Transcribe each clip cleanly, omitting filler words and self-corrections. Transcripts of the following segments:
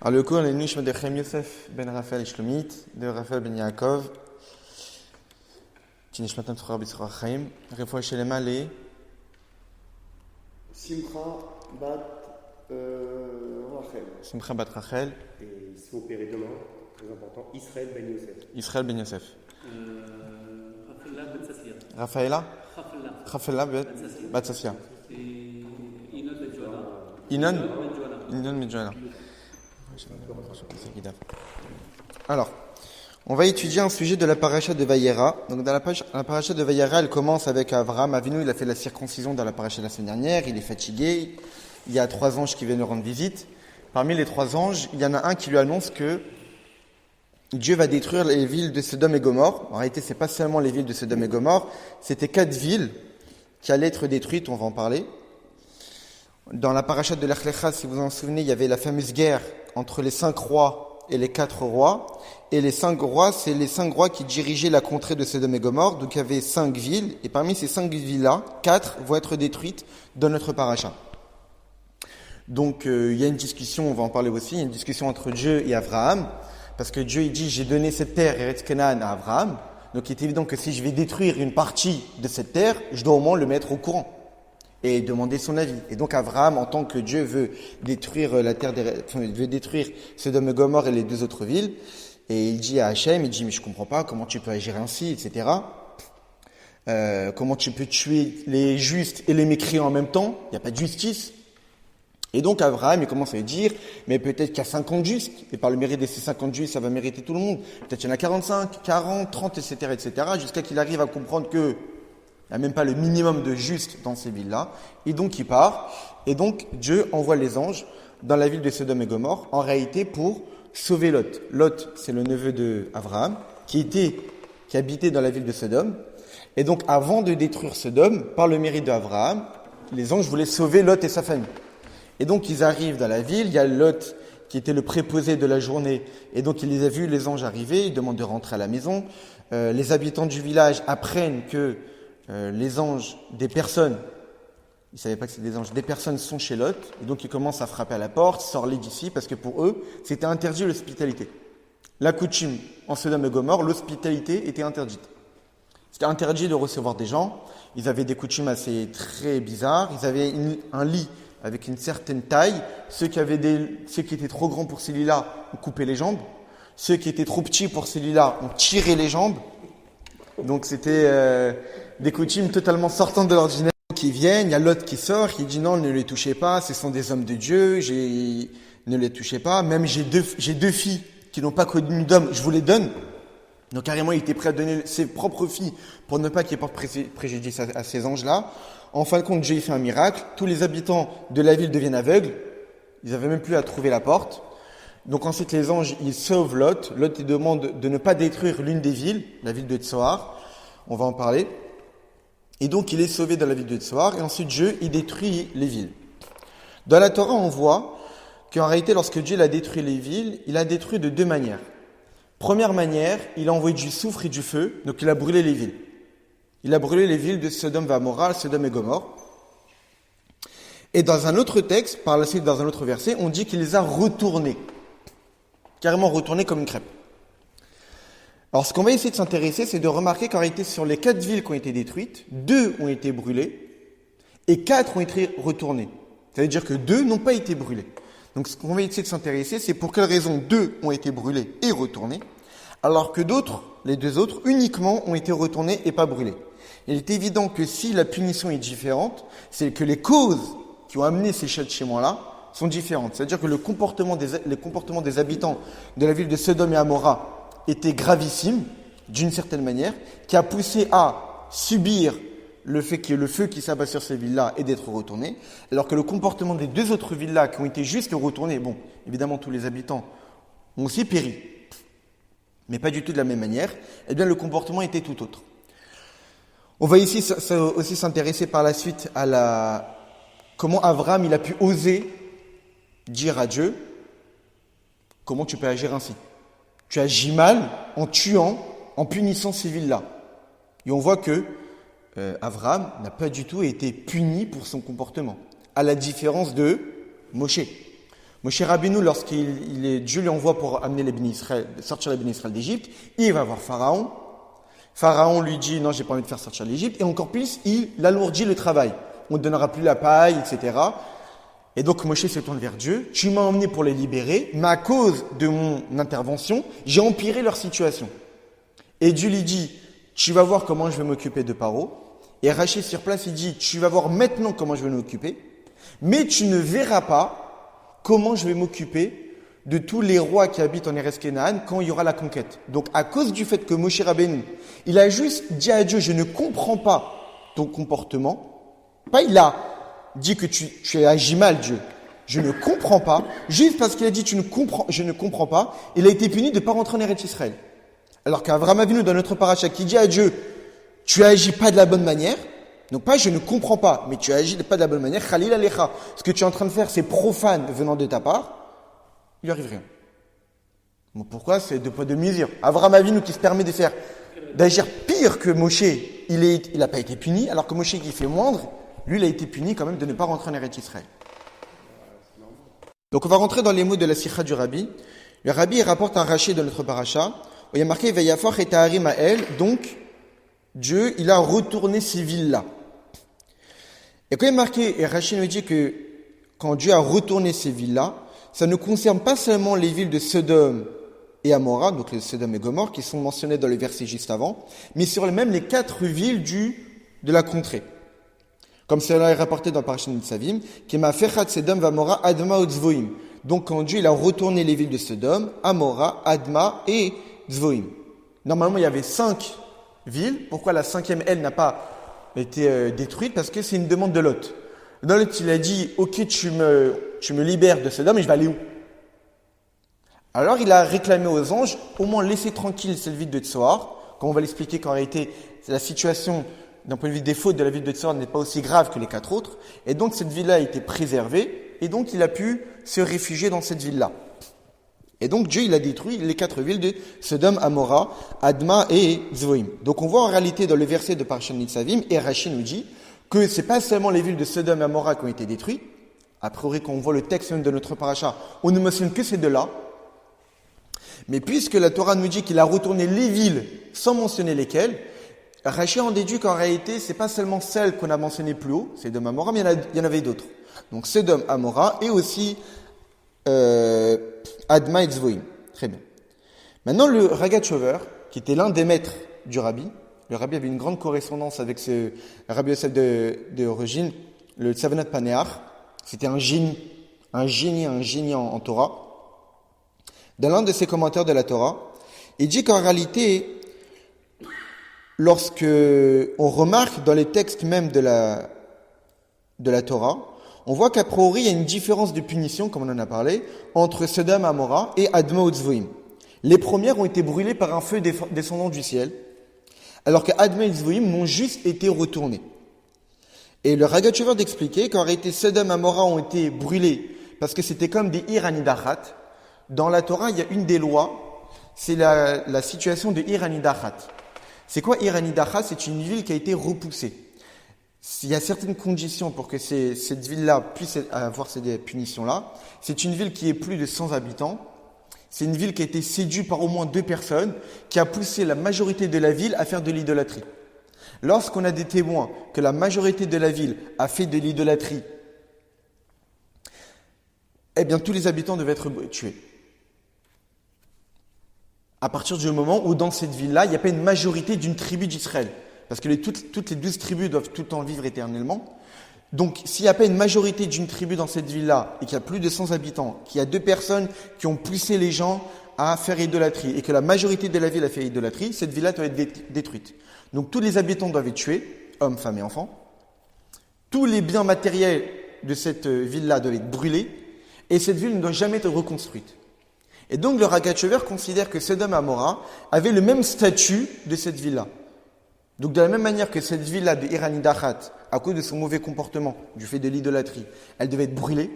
Alors le cours, on est Nishma de Chaim Yosef ben Raphaël et Shlomit, de Raphaël ben Yaakov, Tinishmatan Torah B'Srach Chaim, Refoua Shelema les Simcha bat Rachel. Simcha bat Rachel. Et ils sont opérés demain, très important, Israël ben Yosef. Israël ben Yosef. Raphaëlla ben Sassia. Raphaëlla Raphaëlla ben Bat Sassia. Et Inon ben Johanna. Inon ben Johanna. Alors, on va étudier un sujet de la paracha de Vayera. Donc, dans la paracha de Vayera, elle commence avec Avraham Avinu. Il a fait la circoncision dans la paracha de la semaine dernière. Il est fatigué. Il y a 3 anges qui viennent lui rendre visite. Parmi les 3 anges, il y en a un qui lui annonce que Dieu va détruire les villes de Sodome et Gomorrhe. En réalité, c'est pas seulement les villes de Sodome et Gomorrhe. C'était 4 villes qui allaient être détruites. On va en parler. Dans la paracha de Lech Lecha, si vous en souvenez, il y avait la fameuse guerre entre les 5 rois et les 4 rois. Et les 5 rois, c'est les 5 rois qui dirigeaient la contrée de Sodome et Gomorrhe. Donc il y avait 5 villes. Et parmi ces 5 villes-là, 4 vont être détruites dans notre paracha. Donc il y a une discussion, on va en parler aussi, il y a une discussion entre Dieu et Abraham. Parce que Dieu il dit, j'ai donné cette terre, Eretz Canaan, à Abraham. Donc il est évident que si je vais détruire une partie de cette terre, je dois au moins le mettre au courant. Et demander son avis. Et donc Abraham, en tant que Dieu veut détruire la terre, veut détruire Sodome et Gomorrhe et les 2 autres villes, et il dit à Hachem, il dit mais je comprends pas comment tu peux agir ainsi, etc. Comment tu peux tuer les justes et les mécréants en même temps? Il n'y a pas de justice. Et donc Abraham, il commence à lui dire, mais peut-être qu'il y a 50 justes, et par le mérite de ces 50 justes, ça va mériter tout le monde. Peut-être qu'il y en a 45, 40, 30, etc., jusqu'à qu'il arrive à comprendre que il n'y a même pas le minimum de justes dans ces villes-là. Et donc, il part. Et donc, Dieu envoie les anges dans la ville de Sodome et Gomorrhe, en réalité, pour sauver Lot. Lot, c'est le neveu d'Abraham, qui habitait dans la ville de Sodome. Et donc, avant de détruire Sodome, par le mérite d'Abraham, les anges voulaient sauver Lot et sa famille. Et donc, ils arrivent dans la ville. Il y a Lot, qui était le préposé de la journée. Et donc, il les a vus, les anges arriver. Ils demandent de rentrer à la maison. Les habitants du village apprennent que les anges, des personnes, ils ne savaient pas que c'était des anges, des personnes sont chez Lot, et donc ils commencent à frapper à la porte, sors-les d'ici, parce que pour eux, c'était interdit l'hospitalité. La coutume en Sodome et Gomorrhe, l'hospitalité était interdite. C'était interdit de recevoir des gens, ils avaient des coutumes assez très bizarres, ils avaient un lit avec une certaine taille, ceux qui étaient trop grands pour ces lits-là ont coupé les jambes, ceux qui étaient trop petits pour ces lits-là ont tiré les jambes, donc c'était des coutumes totalement sortantes de l'ordinaire qui viennent. Il y a l'autre qui sort, qui dit non, ne les touchez pas, ce sont des hommes de Dieu, ne les touchez pas. Même j'ai deux filles qui n'ont pas connu d'homme, je vous les donne. Donc carrément, il était prêt à donner ses propres filles pour ne pas qu'il porte préjudice à ces anges-là. En fin de compte, Dieu fait un miracle. Tous les habitants de la ville deviennent aveugles. Ils n'avaient même plus à trouver la porte. Donc ensuite, les anges, ils sauvent Lot. Lot, il demande de ne pas détruire l'une des villes, la ville de Tsoar. On va en parler. Et donc, il est sauvé dans la ville de Tsoar. Et ensuite, Dieu, il détruit les villes. Dans la Torah, on voit qu'en réalité, lorsque Dieu a détruit les villes, il a détruit de 2 manières. Première manière, il a envoyé du soufre et du feu. Donc, il a brûlé les villes. Il a brûlé les villes de Sodome et Sodome et Gomorrhe. Et dans un autre texte, par la suite, dans un autre verset, on dit qu'il les a retournés. Carrément retournés comme une crêpe. Alors, ce qu'on va essayer de s'intéresser, c'est de remarquer qu'en réalité, sur les 4 villes qui ont été détruites, 2 ont été brûlées et 4 ont été retournées. Ça veut dire que 2 n'ont pas été brûlées. Donc, ce qu'on va essayer de s'intéresser, c'est pour quelles raisons 2 ont été brûlées et retournées, alors que d'autres, les 2 autres, uniquement ont été retournées et pas brûlées. Il est évident que si la punition est différente, c'est que les causes qui ont amené ces châtiments-là sont différentes. C'est-à-dire que les comportements des habitants de la ville de Sodome et Amora était gravissime, d'une certaine manière, qui a poussé à subir le fait qu'il y ait le feu qui s'abat sur ces villes-là et d'être retourné, alors que le comportement des 2 autres villes-là qui ont été juste retournées, bon, évidemment tous les habitants ont aussi péri, mais pas du tout de la même manière, eh bien le comportement était tout autre. On va ici aussi s'intéresser par la suite à comment Abraham il a pu oser dire à Dieu, comment tu peux agir ainsi? Tu agis mal en tuant, en punissant ces villes-là. Et on voit que Abraham n'a pas du tout été puni pour son comportement, à la différence de Moshe. Moshe Rabbeinu, Dieu lui envoie pour amener les bénis Israël, sortir les bénis Israël d'Égypte, il va voir Pharaon. Pharaon lui dit, non, j'ai pas envie de faire sortir l'Égypte. Et encore plus, il alourdit le travail. On ne donnera plus la paille, etc. Et donc Moshe se tourne vers Dieu. Tu m'as emmené pour les libérer, mais à cause de mon intervention, j'ai empiré leur situation. Et Dieu lui dit, tu vas voir comment je vais m'occuper de Paro. Et Rachid sur place, il dit, tu vas voir maintenant comment je vais m'occuper, mais tu ne verras pas comment je vais m'occuper de tous les rois qui habitent en Eretz Canaan quand il y aura la conquête. Donc, à cause du fait que Moshe Rabbeinu, il a juste dit à Dieu, je ne comprends pas ton comportement. Pas il a dit que tu agis mal, Dieu. Je ne comprends pas. Juste parce qu'il a dit, je ne comprends pas, il a été puni de ne pas rentrer en Eretz Israël. Alors qu'Avraham Avinu, dans notre paracha, qui dit à Dieu, tu agis pas de la bonne manière, donc pas je ne comprends pas, mais tu agis pas de la bonne manière, Khalil Alecha, ce que tu es en train de faire, c'est profane venant de ta part, il lui arrive rien. Bon, pourquoi? C'est deux poids deux mesures. Avraham Avinu qui se permet d'agir pire que Moshe, il n'a pas été puni, alors que Moshe qui fait moindre, lui il a été puni quand même de ne pas rentrer en Eretz Israël. Donc on va rentrer dans les mots de la sikha du Rabbi. Le Rabbi il rapporte un rachet de notre paracha, où il y a marqué Vayafach et Taharim Ael, donc Dieu, il a retourné ces villes-là. Et quand il est marqué, et Rachid nous dit que quand Dieu a retourné ces villes-là, ça ne concerne pas seulement les villes de Sodome et Amora, donc les Sodome et Gomorre, qui sont mentionnées dans le verset juste avant, mais sur même les 4 villes de la contrée. Comme cela est rapporté dans Parashat Nitzavim, qui m'a fait Sodome, Amora, Adma ou Tzvoim. Donc quand Dieu il a retourné les villes de Sodome, Amora, Adma et Tzvoim. Normalement, il y avait 5 ville. Pourquoi la 5e, elle, n'a pas été détruite? Parce que c'est une demande de Lot. Dans Lot, il a dit, ok, tu me libères de Sodome, mais je vais aller où? Alors, il a réclamé aux anges, au moins laisser tranquille cette ville de Tsoar, comme on va l'expliquer qu'en réalité, la situation, d'un point de vue des fautes de la ville de Tsoar, n'est pas aussi grave que les 4 autres. Et donc, cette ville-là a été préservée, et donc, il a pu se réfugier dans cette ville-là. Et donc Dieu, il a détruit les 4 villes de Sodome, Amora, Adma et Zvoim. Donc on voit en réalité dans le verset de Parashat Nitzavim, et Rachid nous dit que c'est pas seulement les villes de Sodome et Amora qui ont été détruites. A priori, quand on voit le texte de notre paracha, on ne mentionne que ces deux-là. Mais puisque la Torah nous dit qu'il a retourné les villes sans mentionner lesquelles, Rachid en déduit qu'en réalité, c'est pas seulement celles qu'on a mentionnées plus haut, Sodome, Amora, mais il y en avait d'autres. Donc Sodome, Amora et aussi Adma et Tzvoim. Très bien. Maintenant, le Ragachover, qui était l'un des maîtres du Rabbi, le Rabbi avait une grande correspondance avec ce Rabbi Yosef d'origine, le Tsavanat Paneach. C'était un génie en Torah. Dans l'un de ses commentaires de la Torah, il dit qu'en réalité, lorsque on remarque dans les textes même de la Torah, on voit qu'à priori, il y a une différence de punition, comme on en a parlé, entre Sodome, Amora et Adma ou Tzvoim. Les premières ont été brûlées par un feu descendant du ciel, alors que Adma et Tzvoim n'ont juste été retournés. Et le Ragachover d'expliquer qu'en réalité, Sodome et Amora ont été brûlés parce que c'était comme des Ir Anidachat. Dans la Torah, il y a une des lois, c'est la situation de Ir Anidachat. C'est quoi Ir Anidachat? C'est une ville qui a été repoussée. Il y a certaines conditions pour que cette ville-là puisse avoir ces punitions-là. C'est une ville qui est plus de 100 habitants. C'est une ville qui a été séduite par au moins 2 personnes, qui a poussé la majorité de la ville à faire de l'idolâtrie. Lorsqu'on a des témoins que la majorité de la ville a fait de l'idolâtrie, eh bien tous les habitants devaient être tués. À partir du moment où dans cette ville-là, il n'y a pas une majorité d'une tribu d'Israël. Parce que toutes les 12 tribus doivent tout le temps vivre éternellement. Donc, s'il n'y a pas une majorité d'une tribu dans cette ville-là, et qu'il y a plus de 100 habitants, qu'il y a 2 personnes qui ont poussé les gens à faire idolâtrie, et que la majorité de la ville a fait idolâtrie, cette ville-là doit être détruite. Donc, tous les habitants doivent être tués, hommes, femmes et enfants. Tous les biens matériels de cette ville-là doivent être brûlés, et cette ville ne doit jamais être reconstruite. Et donc, le Ragachover considère que Sodome et Amora avaient le même statut de cette ville-là. Donc de la même manière que cette ville-là de Ir Anidachat, à cause de son mauvais comportement, du fait de l'idolâtrie, elle devait être brûlée,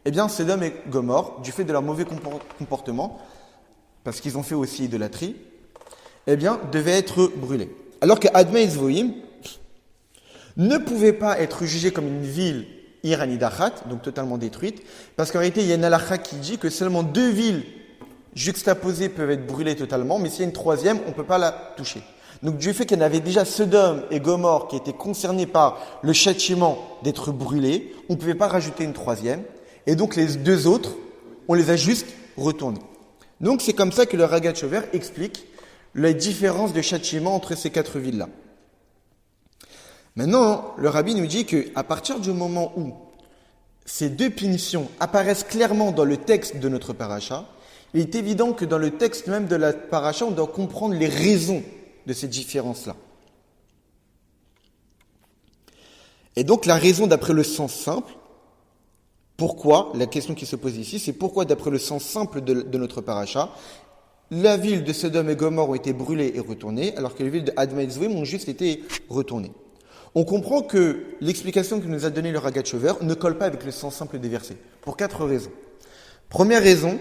eh bien Sodome et Gomorre, du fait de leur mauvais comportement, parce qu'ils ont fait aussi idolâtrie, eh bien devaient être brûlés. Alors que Adma et Zvoim ne pouvaient pas être jugés comme une ville Iranidachat, donc totalement détruite, parce qu'en réalité, il y a une halakha qui dit que seulement 2 villes juxtaposées peuvent être brûlées totalement, mais s'il y a une troisième, on ne peut pas la toucher. Donc du fait qu'il y en avait déjà Sodome et Gomorrhe qui étaient concernés par le châtiment d'être brûlés, on ne pouvait pas rajouter une troisième, et donc les 2 autres, on les a juste retournés. Donc c'est comme ça que le Ragachover explique la différence de châtiment entre ces 4 villes-là. Maintenant, le rabbi nous dit qu'à partir du moment où ces 2 punitions apparaissent clairement dans le texte de notre paracha, il est évident que dans le texte même de la paracha, on doit comprendre les raisons de ces différences-là. Et donc la raison d'après le sens simple, pourquoi, la question qui se pose ici, c'est pourquoi d'après le sens simple de notre paracha, la ville de Sodome et Gomorrhe ont été brûlées et retournées, alors que les villes de Adma et Zouim ont juste été retournées. On comprend que l'explication que nous a donnée le Ragachover ne colle pas avec le sens simple des versets, pour 4 raisons. Première raison,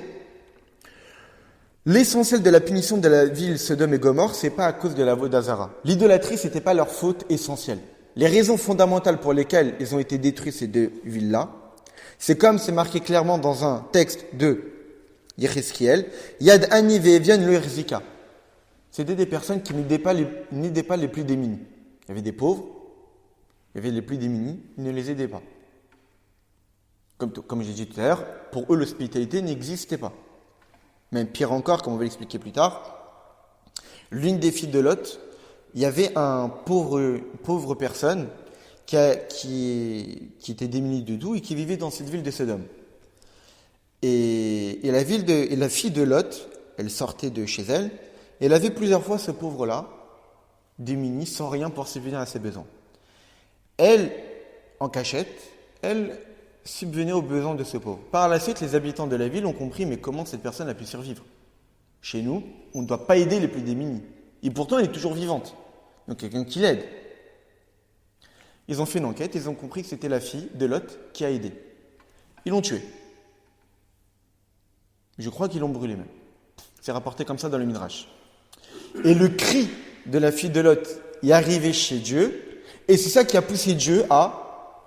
l'essentiel de la punition de la ville Sodome et Gomorrhe, c'est pas à cause de la Vodazara. L'idolâtrie, c'était pas leur faute essentielle. Les raisons fondamentales pour lesquelles ils ont été détruits, ces 2 villes-là, c'est comme c'est marqué clairement dans un texte de Yechezkiel, Yad Ani ve'evian lo yerzika. C'était des personnes qui n'aidaient pas les plus démunis. Il y avait des pauvres, il y avait les plus démunis, ils ne les aidaient pas. Comme j'ai dit tout à l'heure, pour eux, l'hospitalité n'existait pas. Même pire encore, comme on va l'expliquer plus tard, l'une des filles de Lot, il y avait un pauvre personne qui était démunie de tout et qui vivait dans cette ville de Sodome. Et la fille de Lot, elle sortait de chez elle, et elle avait plusieurs fois ce pauvre-là, démuni, sans rien pour subvenir à ses besoins. Elle, en cachette, elle subvenait aux besoins de ce pauvre. Par la suite, les habitants de la ville ont compris, mais comment cette personne a pu survivre ? Chez nous, on ne doit pas aider les plus démunis. Et pourtant, elle est toujours vivante. Donc, quelqu'un qui l'aide. Ils ont fait une enquête, ils ont compris que c'était la fille de Lot qui a aidé. Ils l'ont tuée. Je crois qu'ils l'ont brûlée même. C'est rapporté comme ça dans le Midrash. Et le cri de la fille de Lot est arrivé chez Dieu, et c'est ça qui a poussé Dieu à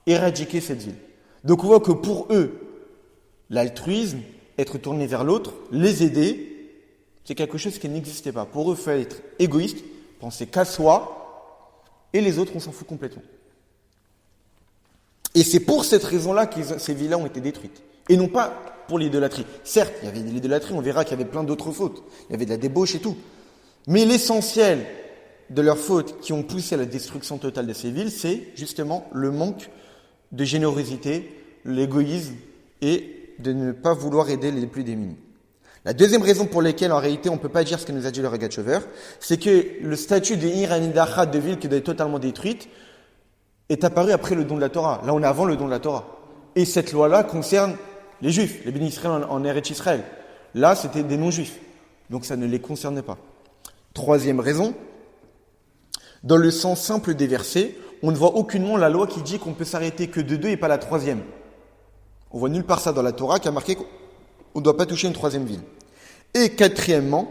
éradiquer cette ville. Donc on voit que pour eux, l'altruisme, être tourné vers l'autre, les aider, c'est quelque chose qui n'existait pas. Pour eux, il fallait être égoïste, penser qu'à soi, et les autres, on s'en fout complètement. Et c'est pour cette raison-là que ces villes-là ont été détruites. Et non pas pour l'idolâtrie. Certes, il y avait de l'idolâtrie, on verra qu'il y avait plein d'autres fautes. Il y avait de la débauche et tout. Mais l'essentiel de leurs fautes qui ont poussé à la destruction totale de ces villes, c'est justement le manque de générosité, l'égoïsme et de ne pas vouloir aider les plus démunis. La deuxième raison pour laquelle, en réalité, on ne peut pas dire ce que nous a dit le Ragachover, c'est que le statut de Iranidachat, de ville qui doit être totalement détruite, est apparu après le don de la Torah. Là, on est avant le don de la Torah. Et cette loi-là concerne les Juifs, les bénis Israël en Eretz Israël. Là, c'était des non-Juifs. Donc, ça ne les concernait pas. Troisième raison, dans le sens simple des versets, on ne voit aucunement la loi qui dit qu'on peut s'arrêter que de 2 et pas la troisième. On voit nulle part ça dans la Torah qui a marqué qu'on ne doit pas toucher une troisième ville. Et quatrièmement,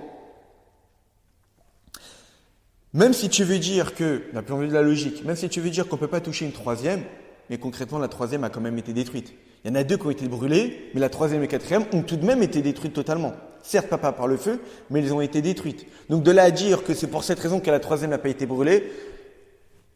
même si tu veux dire que, d'un point de vue de la logique, même si tu veux dire qu'on ne peut pas toucher une troisième, mais concrètement la troisième a quand même été détruite. Il y en a 2 qui ont été brûlées, mais la troisième et quatrième ont tout de même été détruites totalement. Certes, pas par le feu, mais elles ont été détruites. Donc de là à dire que c'est pour cette raison que la troisième n'a pas été brûlée,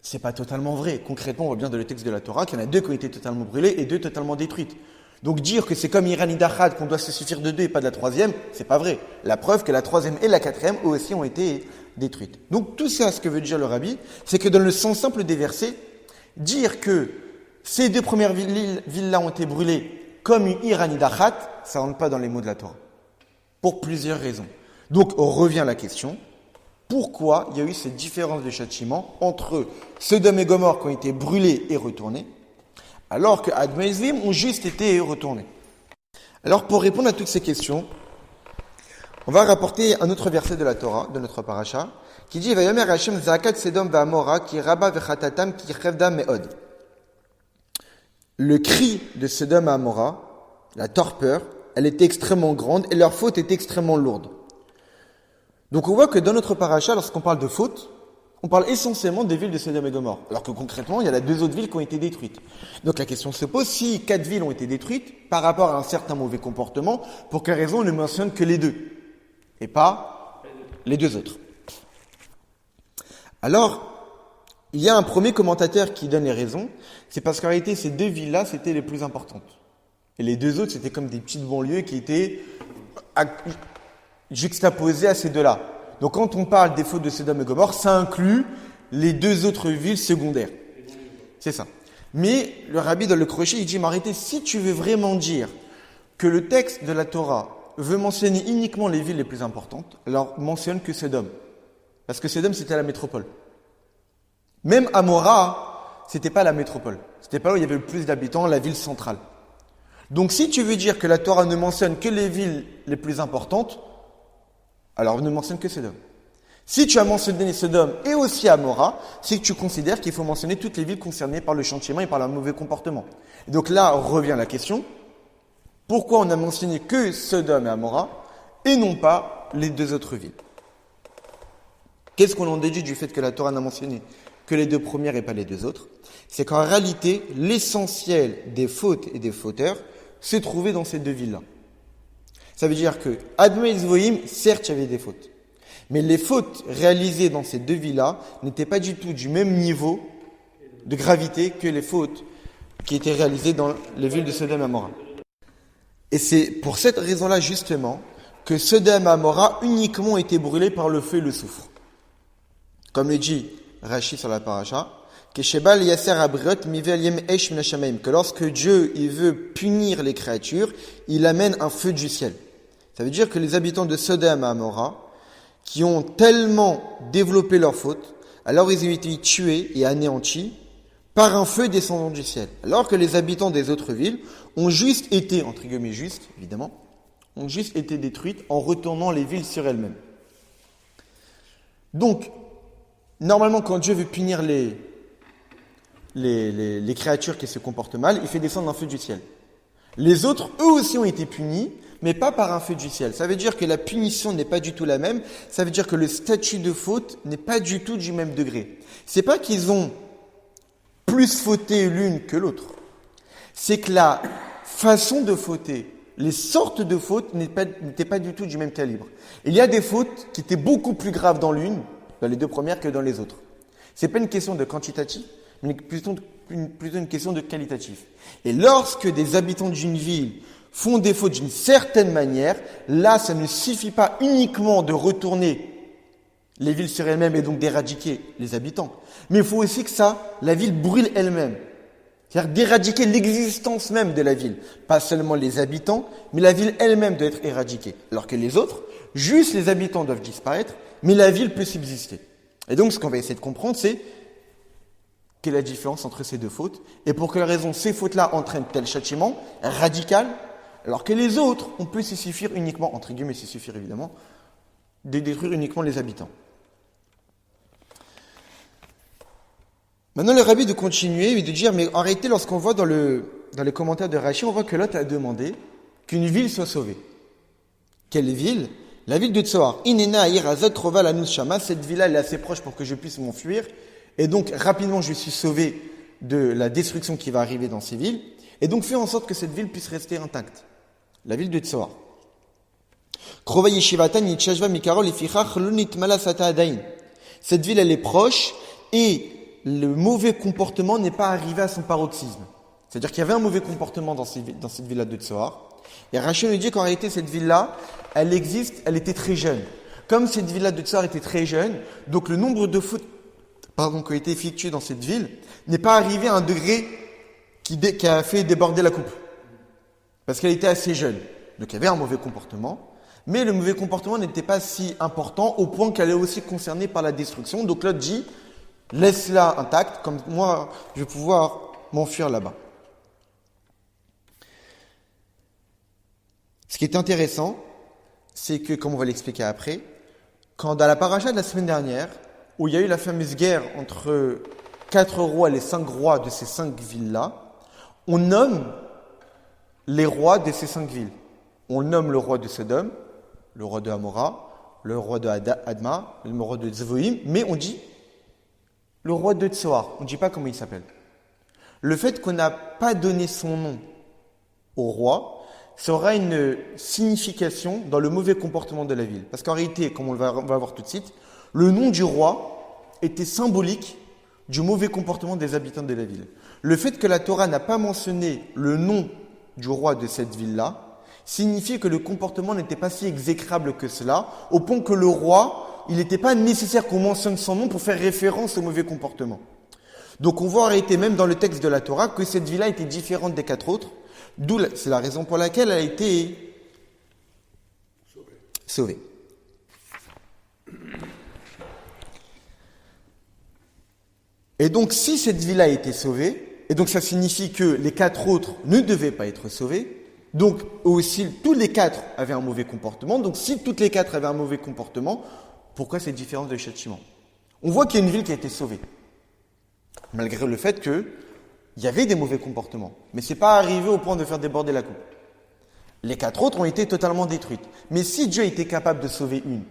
c'est pas totalement vrai. Concrètement, on voit bien dans le texte de la Torah qu'il y en a 2 qui ont été totalement brûlées et 2 totalement détruites. Donc dire que c'est comme Iranidachat, qu'on doit se suffire de 2 et pas de la troisième, c'est pas vrai. La preuve que la troisième et la quatrième, eux aussi, ont été détruites. Donc tout ça, ce que veut dire le Rabbi, c'est que dans le sens simple des versets, dire que ces 2 premières villes-là ont été brûlées comme une Iranidachat, ça rentre pas dans les mots de la Torah. Pour plusieurs raisons. Donc on revient à la question, pourquoi il y a eu cette différence de châtiment entre Sodome et Gomorrhe qui ont été brûlés et retournés, alors que Adma et Zouim ont juste été retournés. Alors pour répondre à toutes ces questions, on va rapporter un autre verset de la Torah, de notre paracha, qui dit « Vayomer Hashem zakat Sedom va'amora ki rabba vechatatam ki chevda me'od » Le cri de Sodome et Amora, la torpeur, elle était extrêmement grande et leur faute était extrêmement lourde. Donc on voit que dans notre paracha, lorsqu'on parle de faute, On parle essentiellement des villes de Sodome et Gomorrhe. Alors que concrètement, il y a 2 autres villes qui ont été détruites. Donc la question se pose, si 4 villes ont été détruites par rapport à un certain mauvais comportement, pour quelle raison on ne mentionne que les 2 et pas les 2 autres? Alors, il y a un premier commentateur qui donne les raisons, c'est parce qu'en réalité, ces 2 villes-là, c'était les plus importantes. Et les 2 autres, c'était comme des petites banlieues qui étaient juxtaposées à ces 2-là. Donc quand on parle des fautes de Sodome et Gomorrhe, ça inclut les 2 autres villes secondaires. C'est ça. Mais le rabbi dans le crochet, il dit, mais arrêtez, si tu veux vraiment dire que le texte de la Torah veut mentionner uniquement les villes les plus importantes, alors mentionne que Sodome. Parce que Sodome, c'était la métropole. Même Amora, c'était pas la métropole. C'était pas là où il y avait le plus d'habitants, la ville centrale. Donc si tu veux dire que la Torah ne mentionne que les villes les plus importantes, alors ne mentionne que Sodome. Si tu as mentionné Sodome et aussi Amora, c'est que tu considères qu'il faut mentionner toutes les villes concernées par le châtiment et par leur mauvais comportement. Et donc là revient la question, pourquoi on a mentionné que Sodome et Amora et non pas les 2 autres villes? Qu'est-ce qu'on en déduit du fait que la Torah n'a mentionné que les 2 premières et pas les 2 autres? C'est qu'en réalité, l'essentiel des fautes et des fauteurs se trouvait dans ces 2 villes-là. Ça veut dire que Adma et Zvoïm, certes, il y avait des fautes. Mais les fautes réalisées dans ces 2 villes-là n'étaient pas du tout du même niveau de gravité que les fautes qui étaient réalisées dans les villes de Sodome et Amora. Et c'est pour cette raison-là, justement, que Sodome et Amora uniquement étaient brûlés par le feu et le soufre. Comme le dit Rashi sur la paracha, que lorsque Dieu il veut punir les créatures, il amène un feu du ciel. Ça veut dire que les habitants de Sodome et Amora, qui ont tellement développé leur faute, alors ils ont été tués et anéantis par un feu descendant du ciel. Alors que les habitants des autres villes ont juste été, entre guillemets juste, évidemment, ont juste été détruites en retournant les villes sur elles-mêmes. Donc, normalement, quand Dieu veut punir les créatures qui se comportent mal, il fait descendre un feu du ciel. Les autres, eux aussi, ont été punis, mais pas par un feu du ciel. Ça veut dire que la punition n'est pas du tout la même. Ça veut dire que le statut de faute n'est pas du tout du même degré. C'est pas qu'ils ont plus fauté l'une que l'autre. C'est que la façon de fauter, les sortes de fautes n'étaient pas du tout du même calibre. Il y a des fautes qui étaient beaucoup plus graves dans l'une, dans les 2 premières, que dans les autres. C'est pas une question de quantitatif, mais plutôt une question de qualitatif. Et lorsque des habitants d'une ville font des fautes d'une certaine manière, là, ça ne suffit pas uniquement de retourner les villes sur elles-mêmes et donc d'éradiquer les habitants, mais il faut aussi que la ville brûle elle-même. C'est-à-dire d'éradiquer l'existence même de la ville. Pas seulement les habitants, mais la ville elle-même doit être éradiquée. Alors que les autres, juste les habitants doivent disparaître, mais la ville peut subsister. Et donc, ce qu'on va essayer de comprendre, c'est quelle est la différence entre ces 2 fautes, et pour quelle raison ces fautes-là entraînent tel châtiment radical, alors que les autres, on peut s'y suffire uniquement, entre guillemets, s'y suffire évidemment, de détruire uniquement les habitants. Maintenant, le rabbi de continuer et de dire, mais en réalité, lorsqu'on voit dans les commentaires de Rashi, on voit que Lot a demandé qu'une ville soit sauvée. Quelle ville? La ville de Tsoar. Inena Irazot Trova Lanus Shama. Cette ville-là, elle est assez proche pour que je puisse m'enfuir. Et donc, rapidement, je suis sauvé de la destruction qui va arriver dans ces villes. Et donc, fais en sorte que cette ville puisse rester intacte. La ville de Tsoar. Krova Yeshivatan Yitchashva Mikarol Ifichach Lunit Malasata Adain. Cette ville, elle est proche et le mauvais comportement n'est pas arrivé à son paroxysme. C'est-à-dire qu'il y avait un mauvais comportement dans cette ville-là de Tsoar. Et Rachel nous dit qu'en réalité, cette ville-là, elle était très jeune. Comme cette ville-là de Tsoar était très jeune, donc le nombre de fautes qui ont été effectuées dans cette ville n'est pas arrivé à un degré qui a fait déborder la coupe. Parce qu'elle était assez jeune. Donc il y avait un mauvais comportement, mais le mauvais comportement n'était pas si important au point qu'elle est aussi concernée par la destruction. Donc Lot dit, laisse-la intacte, comme moi, je vais pouvoir m'enfuir là-bas. Ce qui est intéressant, c'est que, comme on va l'expliquer après, quand dans la paracha de la semaine dernière, où il y a eu la fameuse guerre entre 4 rois et les 5 rois de ces 5 villes-là, on nomme les rois de ces 5 villes. On nomme le roi de Sodome, le roi de Amora, le roi de Adma, le roi de Zvoïm, mais on dit le roi de Tsoar, on ne dit pas comment il s'appelle. Le fait qu'on n'a pas donné son nom au roi, ça aura une signification dans le mauvais comportement de la ville. Parce qu'en réalité, comme on va voir tout de suite, le nom du roi était symbolique du mauvais comportement des habitants de la ville. Le fait que la Torah n'a pas mentionné le nom du roi de cette ville-là, signifie que le comportement n'était pas si exécrable que cela, au point que le roi, il n'était pas nécessaire qu'on mentionne son nom pour faire référence au mauvais comportement. Donc on voit en réalité même dans le texte de la Torah que cette ville-là était différente des 4 autres, c'est la raison pour laquelle elle a été sauvée. Et donc si cette ville a été sauvée, et donc ça signifie que les 4 autres ne devaient pas être sauvés, donc aussi tous les 4 avaient un mauvais comportement, donc si toutes les 4 avaient un mauvais comportement, pourquoi cette différence de châtiment? On voit qu'il y a une ville qui a été sauvée, malgré le fait qu'il y avait des mauvais comportements, mais ce n'est pas arrivé au point de faire déborder la coupe. Les 4 autres ont été totalement détruites. Mais si Dieu était capable de sauver une,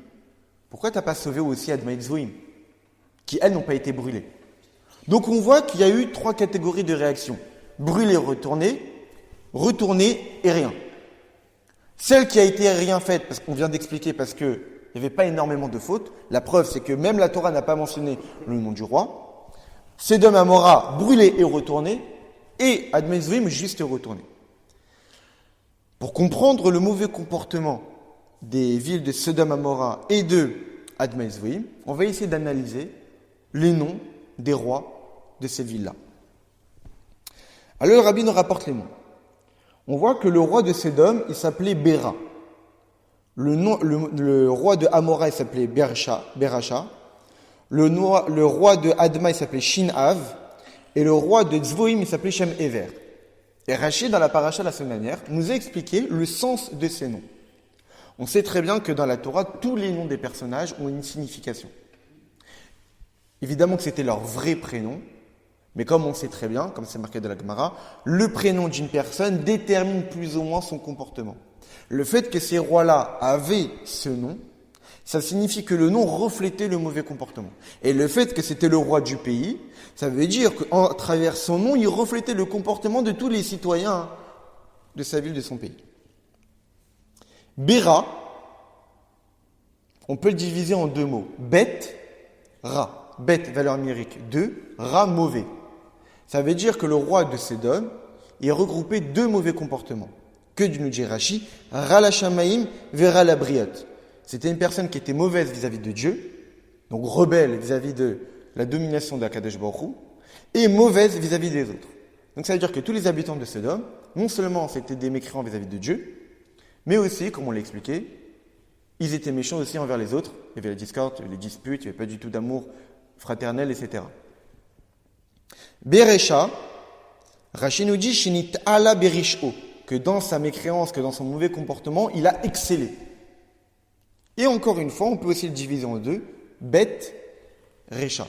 pourquoi tu n'as pas sauvé aussi Adma et Zvoim, qui elles n'ont pas été brûlées? Donc on voit qu'il y a eu 3 catégories de réactions. Brûler, retourner et rien. Celle qui a été rien faite, parce qu'on vient d'expliquer, parce qu'il n'y avait pas énormément de fautes, la preuve c'est que même la Torah n'a pas mentionné le nom du roi. Sodome et Amora, brûler et retourner, et Adma et Zvoim, juste retourner. Pour comprendre le mauvais comportement des villes de Sodome et Amora et de Adma et Zvoim, on va essayer d'analyser les noms des rois de ces villes-là. Alors le Rabbi nous rapporte les noms. On voit que le roi de Sodome, il s'appelait Béra. Le roi de Amora, il s'appelait Beracha. Le roi de Adma, il s'appelait Shinav. Et le roi de Zvoim, il s'appelait Shem Ever. Et Rachid, dans la paracha la semaine dernière, nous a expliqué le sens de ces noms. On sait très bien que dans la Torah, tous les noms des personnages ont une signification. Évidemment que c'était leur vrai prénom, mais comme on sait très bien, comme c'est marqué dans la Gemara, le prénom d'une personne détermine plus ou moins son comportement. Le fait que ces rois-là avaient ce nom, ça signifie que le nom reflétait le mauvais comportement. Et le fait que c'était le roi du pays, ça veut dire qu'à travers son nom, il reflétait le comportement de tous les citoyens de sa ville, de son pays. Béra, on peut le diviser en 2 mots. Beth, Ra. Beth, valeur numérique 2, Ra, mauvais. Ça veut dire que le roi de Sodome, il regroupait 2 mauvais comportements. Que du nous dit Rashi, Ra la Shamaim, Vera la Briot. C'était une personne qui était mauvaise vis-à-vis de Dieu, donc rebelle vis-à-vis de la domination d'Akadosh Baruch Hu, et mauvaise vis-à-vis des autres. Donc ça veut dire que tous les habitants de Sodome, non seulement c'était des mécréants vis-à-vis de Dieu, mais aussi, comme on l'a expliqué, ils étaient méchants aussi envers les autres. Il y avait la discorde, les disputes, il n'y avait pas du tout d'amour fraternel, etc. Beresha, Rashi nous dit Shinit ala berisho, que dans sa mécréance, que dans son mauvais comportement, il a excellé. Et encore une fois, on peut aussi le diviser en 2, Bet, Recha.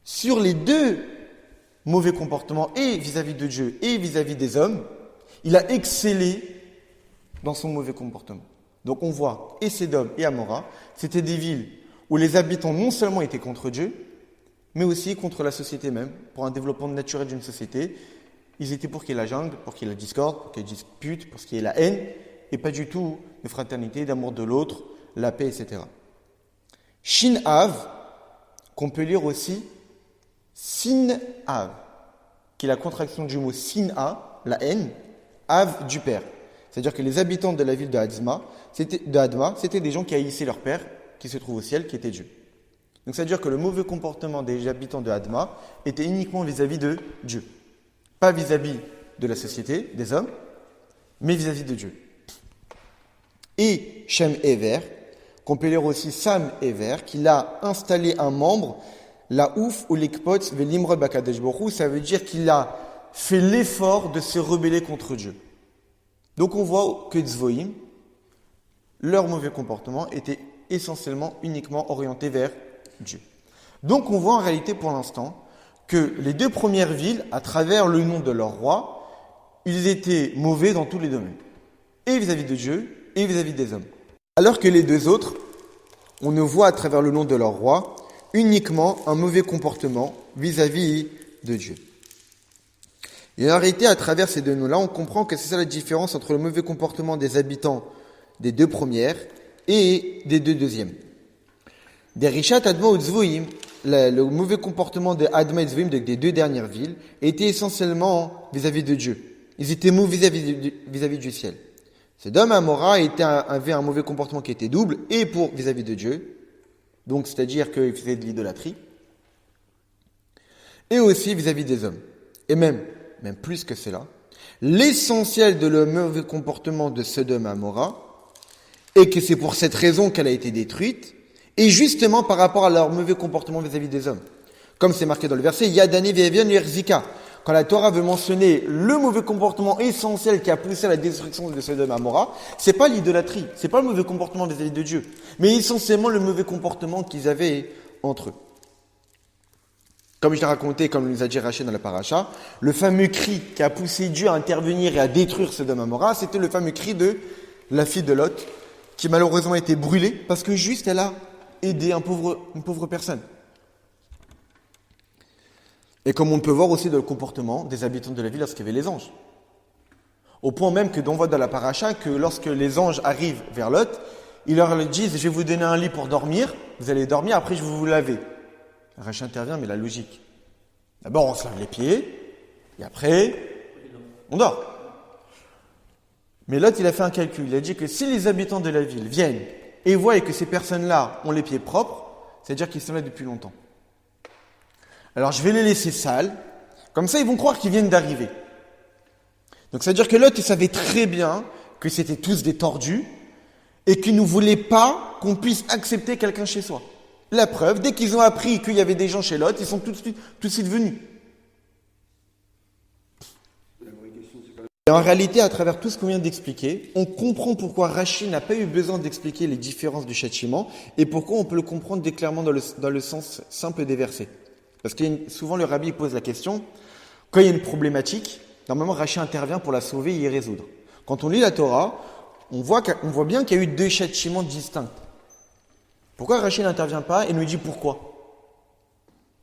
Sur les 2 mauvais comportements, et vis-à-vis de Dieu, et vis-à-vis des hommes, il a excellé dans son mauvais comportement. Donc on voit, et Sodome et Amora, c'était des villes où les habitants non seulement étaient contre Dieu, mais aussi contre la société même, pour un développement naturel d'une société. Ils étaient pour qu'il y ait la jungle, pour qu'il y ait la discorde, pour qu'il y ait la dispute, pour qu'il y ait la haine, et pas du tout de fraternité, d'amour de l'autre, la paix, etc. Shin-Av, qu'on peut lire aussi Sin-Av, qui est la contraction du mot Sin-A, la haine, Av du père. C'est-à-dire que les habitants de la ville de Adma, c'était des gens qui haïssaient leur père, qui se trouve au ciel, qui était Dieu. Donc c'est-à-dire que le mauvais comportement des habitants de Adma était uniquement vis-à-vis de Dieu. Pas vis-à-vis de la société, des hommes, mais vis-à-vis de Dieu. Et Shem Ever, qu'on peut lire aussi Sam Ever, qu'il a installé un membre, la ouf ou l'ikpot velimrod bakadesh borou, ça veut dire qu'il a fait l'effort de se rebeller contre Dieu. Donc on voit que Zvoim, leur mauvais comportement était essentiellement, uniquement orienté vers Dieu. Donc on voit en réalité pour l'instant que les 2 premières villes, à travers le nom de leur roi, ils étaient mauvais dans tous les domaines, et vis-à-vis de Dieu, et vis-à-vis des hommes. Alors que les 2 autres, on ne voit à travers le nom de leur roi uniquement un mauvais comportement vis-à-vis de Dieu. Et en réalité, à travers ces deux noms-là, on comprend que c'est ça la différence entre le mauvais comportement des habitants des deux premières et des deux deuxièmes. Des Rishat, Adma ou Tzvoïm, le mauvais comportement des Adma et Tzvoïm, des deux dernières villes, était essentiellement vis-à-vis de Dieu. Ils étaient mauvais vis-à-vis du ciel. Sodome et Amora avaient un mauvais comportement qui était double, et pour vis-à-vis de Dieu, donc c'est-à-dire qu'ils faisaient de l'idolâtrie, et aussi vis-à-vis des hommes. Et même plus que cela, l'essentiel de le mauvais comportement de Sodome et Amora, et que c'est pour cette raison qu'elle a été détruite, et justement par rapport à leur mauvais comportement vis-à-vis des hommes. Comme c'est marqué dans le verset, Yadani ve'evian yerzika. Quand la Torah veut mentionner le mauvais comportement essentiel qui a poussé à la destruction de Sodome et Amora, c'est pas l'idolâtrie, c'est pas le mauvais comportement vis-à-vis de Dieu, mais essentiellement le mauvais comportement qu'ils avaient entre eux. Comme je l'ai raconté, comme nous a dit Rachel dans la paracha, le fameux cri qui a poussé Dieu à intervenir et à détruire Sodome et Amora, c'était le fameux cri de la fille de Lot, qui malheureusement a été brûlée parce que juste elle a aidé une pauvre personne. Et comme on peut voir aussi dans le comportement des habitants de la ville lorsqu'il y avait les anges. Au point même que l'on voit dans la paracha que lorsque les anges arrivent vers Lot, ils leur disent « Je vais vous donner un lit pour dormir, vous allez dormir, après je vais vous laver ». Rachel intervient, mais la logique. D'abord on se lave les pieds, et après on dort. Mais Lot il a fait un calcul, il a dit que si les habitants de la ville viennent et voient que ces personnes-là ont les pieds propres, c'est-à-dire qu'ils sont là depuis longtemps. Alors je vais les laisser sales, comme ça ils vont croire qu'ils viennent d'arriver. Donc ça veut dire que Lot il savait très bien que c'était tous des tordus et qu'ils ne voulaient pas qu'on puisse accepter quelqu'un chez soi. La preuve, dès qu'ils ont appris qu'il y avait des gens chez Lot, ils sont tout de suite venus. Et en réalité, à travers tout ce qu'on vient d'expliquer, on comprend pourquoi Rashi n'a pas eu besoin d'expliquer les différences du châtiment et pourquoi on peut le comprendre clairement dans le sens simple des versets. Parce que souvent le rabbi pose la question, quand il y a une problématique, normalement Rashi intervient pour la sauver et y résoudre. Quand on lit la Torah, on voit bien qu'il y a eu deux châtiments distincts. Pourquoi Rashi n'intervient pas et nous dit pourquoi?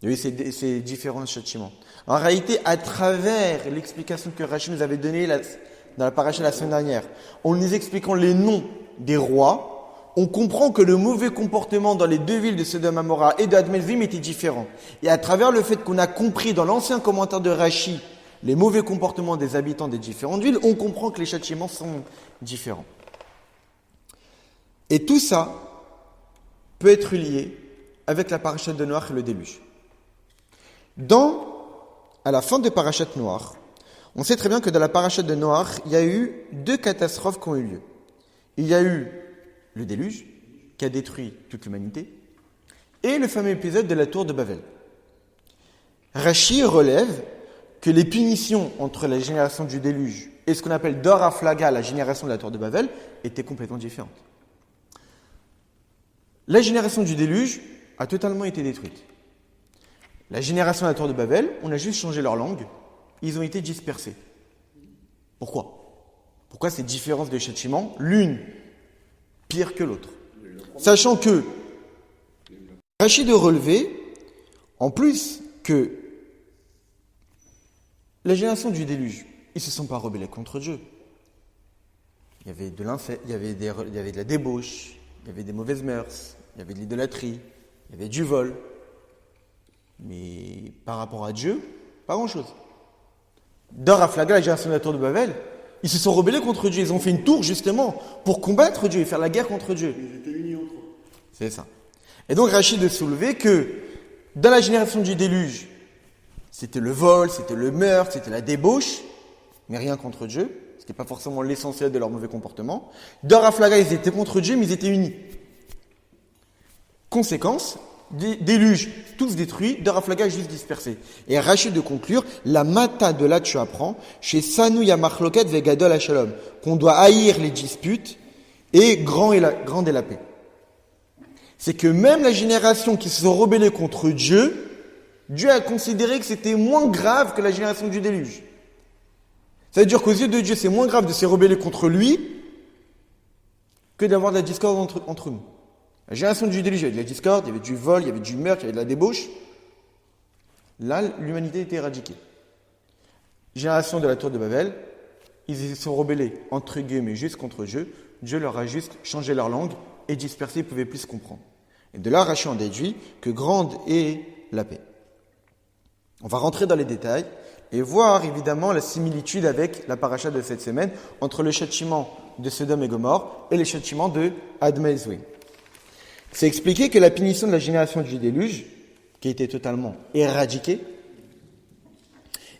Il y a eu ces différents châtiments. En réalité, à travers l'explication que Rashi nous avait donnée dans la paracha la semaine dernière, en nous expliquant les noms des rois, on comprend que le mauvais comportement dans les deux villes de Sodome et Amora et d'Adma et Tzvoïm était différent. Et à travers le fait qu'on a compris dans l'ancien commentaire de Rashi les mauvais comportements des habitants des différentes villes, on comprend que les châtiments sont différents. Et tout ça peut être lié avec la parachat de Noach et le déluge. À la fin de parachat Noach, on sait très bien que dans la parachat de Noach, il y a eu deux catastrophes qui ont eu lieu. Il y a eu le déluge, qui a détruit toute l'humanité, et le fameux épisode de la tour de Babel. Rashi relève que les punitions entre la génération du déluge et ce qu'on appelle Dor HaFlaga, la génération de la tour de Babel, étaient complètement différentes. La génération du déluge a totalement été détruite. La génération de la tour de Babel, on a juste changé leur langue, ils ont été dispersés. Pourquoi ces différences de châtiment, l'une pire que l'autre? Sachant que Rachid de relever, en plus que la génération du déluge, ils ne se sont pas rebellés contre Dieu. Il y avait de l'inceste, il y avait de la débauche, il y avait des mauvaises mœurs, il y avait de l'idolâtrie, il y avait du vol. Mais par rapport à Dieu, pas grand-chose. Dor HaFlaga, la génération de la tour de Babel, ils se sont rebellés contre Dieu. Ils ont fait une tour justement pour combattre Dieu et faire la guerre contre Dieu. Ils étaient unis entre eux. C'est ça. Et donc Rachid de soulever que dans la génération du déluge, c'était le vol, c'était le meurtre, c'était la débauche, mais rien contre Dieu. Ce n'était pas forcément l'essentiel de leur mauvais comportement. Dor HaFlaga, ils étaient contre Dieu, mais ils étaient unis. Conséquence, déluge, tous détruits, Dor HaFlaga juste dispersés. Et Rachid de conclure, la mata de là tu apprends, chez Sanou Yamachloket Vegadol Hashalom, qu'on doit haïr les disputes et grande est la paix. C'est que même la génération qui se sont rebellés contre Dieu, Dieu a considéré que c'était moins grave que la génération du déluge. Ça veut dire qu'aux yeux de Dieu, c'est moins grave de se rebeller contre lui que d'avoir de la discorde entre nous. La génération du déluge, il y avait de la discorde, il y avait du vol, il y avait du meurtre, il y avait de la débauche. Là, l'humanité était éradiquée. Génération de la tour de Babel, ils se sont rebellés, entre guillemets, juste contre Dieu. Dieu leur a juste changé leur langue et dispersé, ils ne pouvaient plus se comprendre. Et de là, Rachi en déduit que grande est la paix. On va rentrer dans les détails et voir évidemment la similitude avec la paracha de cette semaine entre le châtiment de Sodome et Gomorrhe et le châtiment de Adma et Zoué. C'est expliqué que la punition de la génération du déluge, qui a été totalement éradiquée,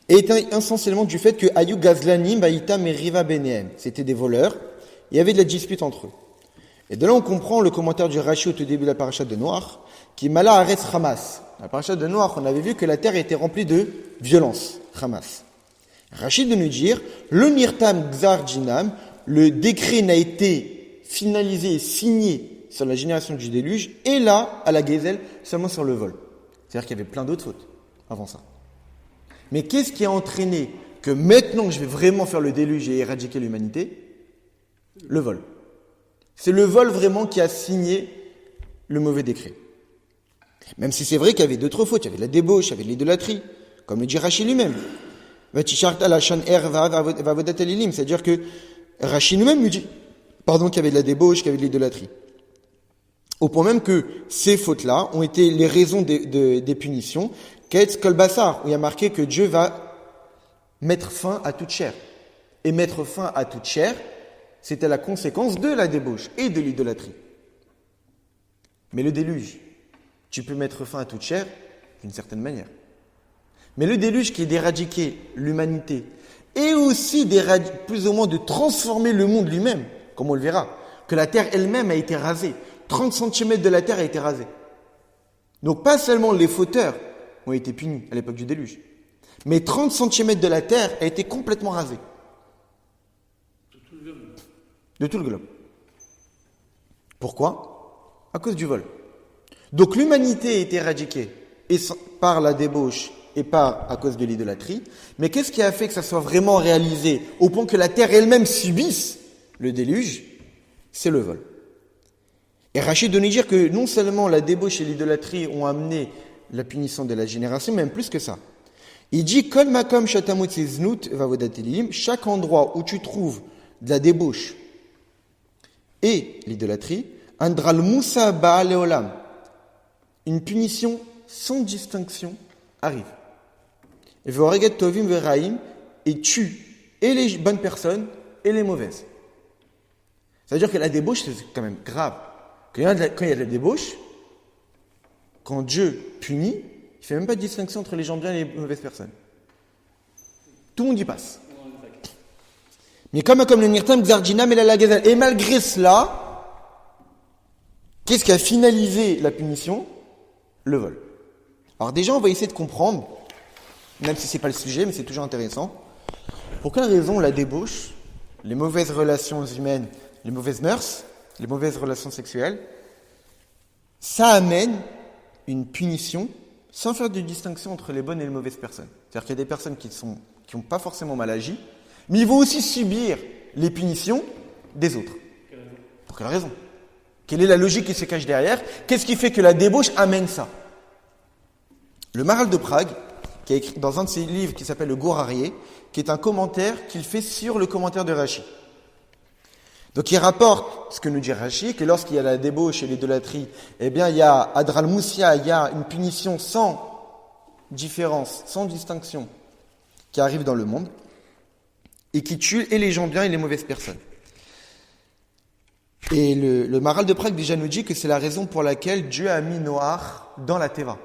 est essentiellement du fait que Ayou Gazlanim, Baïta, Meriva, Benehem, c'était des voleurs, il y avait de la dispute entre eux. Et de là, on comprend le commentaire du Rashi au tout début de la paracha de Noach, qui est Mala Aretz Hamas. La paracha de Noach, on avait vu que la terre était remplie de violence, Hamas. Rashi de nous dire, le Nirtam Gzar Jinam, le décret n'a été finalisé et signé sur la génération du déluge, et là, à la Gézel, seulement sur le vol. C'est-à-dire qu'il y avait plein d'autres fautes avant ça. Mais qu'est-ce qui a entraîné que maintenant je vais vraiment faire le déluge et éradiquer l'humanité? Le vol. C'est le vol vraiment qui a signé le mauvais décret. Même si c'est vrai qu'il y avait d'autres fautes, il y avait de la débauche, il y avait de l'idolâtrie, comme le dit Rashi lui-même. C'est-à-dire que Rashi lui-même lui dit, qu'il y avait de la débauche, qu'il y avait de l'idolâtrie. Au point même que ces fautes-là ont été les raisons des punitions, Ketz Kolbassar, où il y a marqué que Dieu va mettre fin à toute chair. Et mettre fin à toute chair, c'était la conséquence de la débauche et de l'idolâtrie. Mais le déluge, tu peux mettre fin à toute chair d'une certaine manière. Mais le déluge qui est d'éradiquer l'humanité et aussi plus ou moins de transformer le monde lui-même, comme on le verra, que la terre elle-même a été rasée. 30 cm de la terre a été rasée. Donc pas seulement les fauteurs ont été punis à l'époque du déluge, mais 30 cm de la terre a été complètement rasée. De tout le globe. Pourquoi? À cause du vol. Donc l'humanité a été éradiquée par la débauche et à cause de l'idolâtrie. Mais qu'est-ce qui a fait que ça soit vraiment réalisé au point que la terre elle-même subisse le déluge? C'est le vol. Et Rachid donne dire que non seulement la débauche et l'idolâtrie ont amené la punition de la génération, même plus que ça. Il dit Kol makom shatamut zeznut vavodatelim, chaque endroit où tu trouves de la débauche et l'idolâtrie, andral musa ba'aleolam, une punition sans distinction arrive. Et ve'oreget tovim ve'raim, et tue et les bonnes personnes et les mauvaises. C'est-à-dire que la débauche, c'est quand même grave. Quand il y a de la débauche, quand Dieu punit, il ne fait même pas de distinction entre les gens bien et les mauvaises personnes. Tout le monde y passe. Mais comme le Nirtam Xardinam et la Gazelle. Et malgré cela, qu'est-ce qui a finalisé la punition? Le vol. Alors déjà, on va essayer de comprendre, même si ce n'est pas le sujet, mais c'est toujours intéressant, pour quelle raison la débauche, les mauvaises relations humaines, les mauvaises mœurs, les mauvaises relations sexuelles, ça amène une punition sans faire de distinction entre les bonnes et les mauvaises personnes. C'est-à-dire qu'il y a des personnes qui n'ont pas forcément mal agi, mais ils vont aussi subir les punitions des autres. Pour quelle raison? Quelle est la logique qui se cache derrière? Qu'est-ce qui fait que la débauche amène ça? Le Maral de Prague, qui a écrit dans un de ses livres qui s'appelle le Gourarié, qui est un commentaire qu'il fait sur le commentaire de Rashi. Donc il rapporte ce que nous dit Rashi, que lorsqu'il y a la débauche et l'idolâtrie, eh bien il y a Adral Moussia, il y a une punition sans différence, sans distinction, qui arrive dans le monde, et qui tue et les gens bien et les mauvaises personnes. Et le Maral de Prague déjà nous dit que c'est la raison pour laquelle Dieu a mis Noach dans la Teva.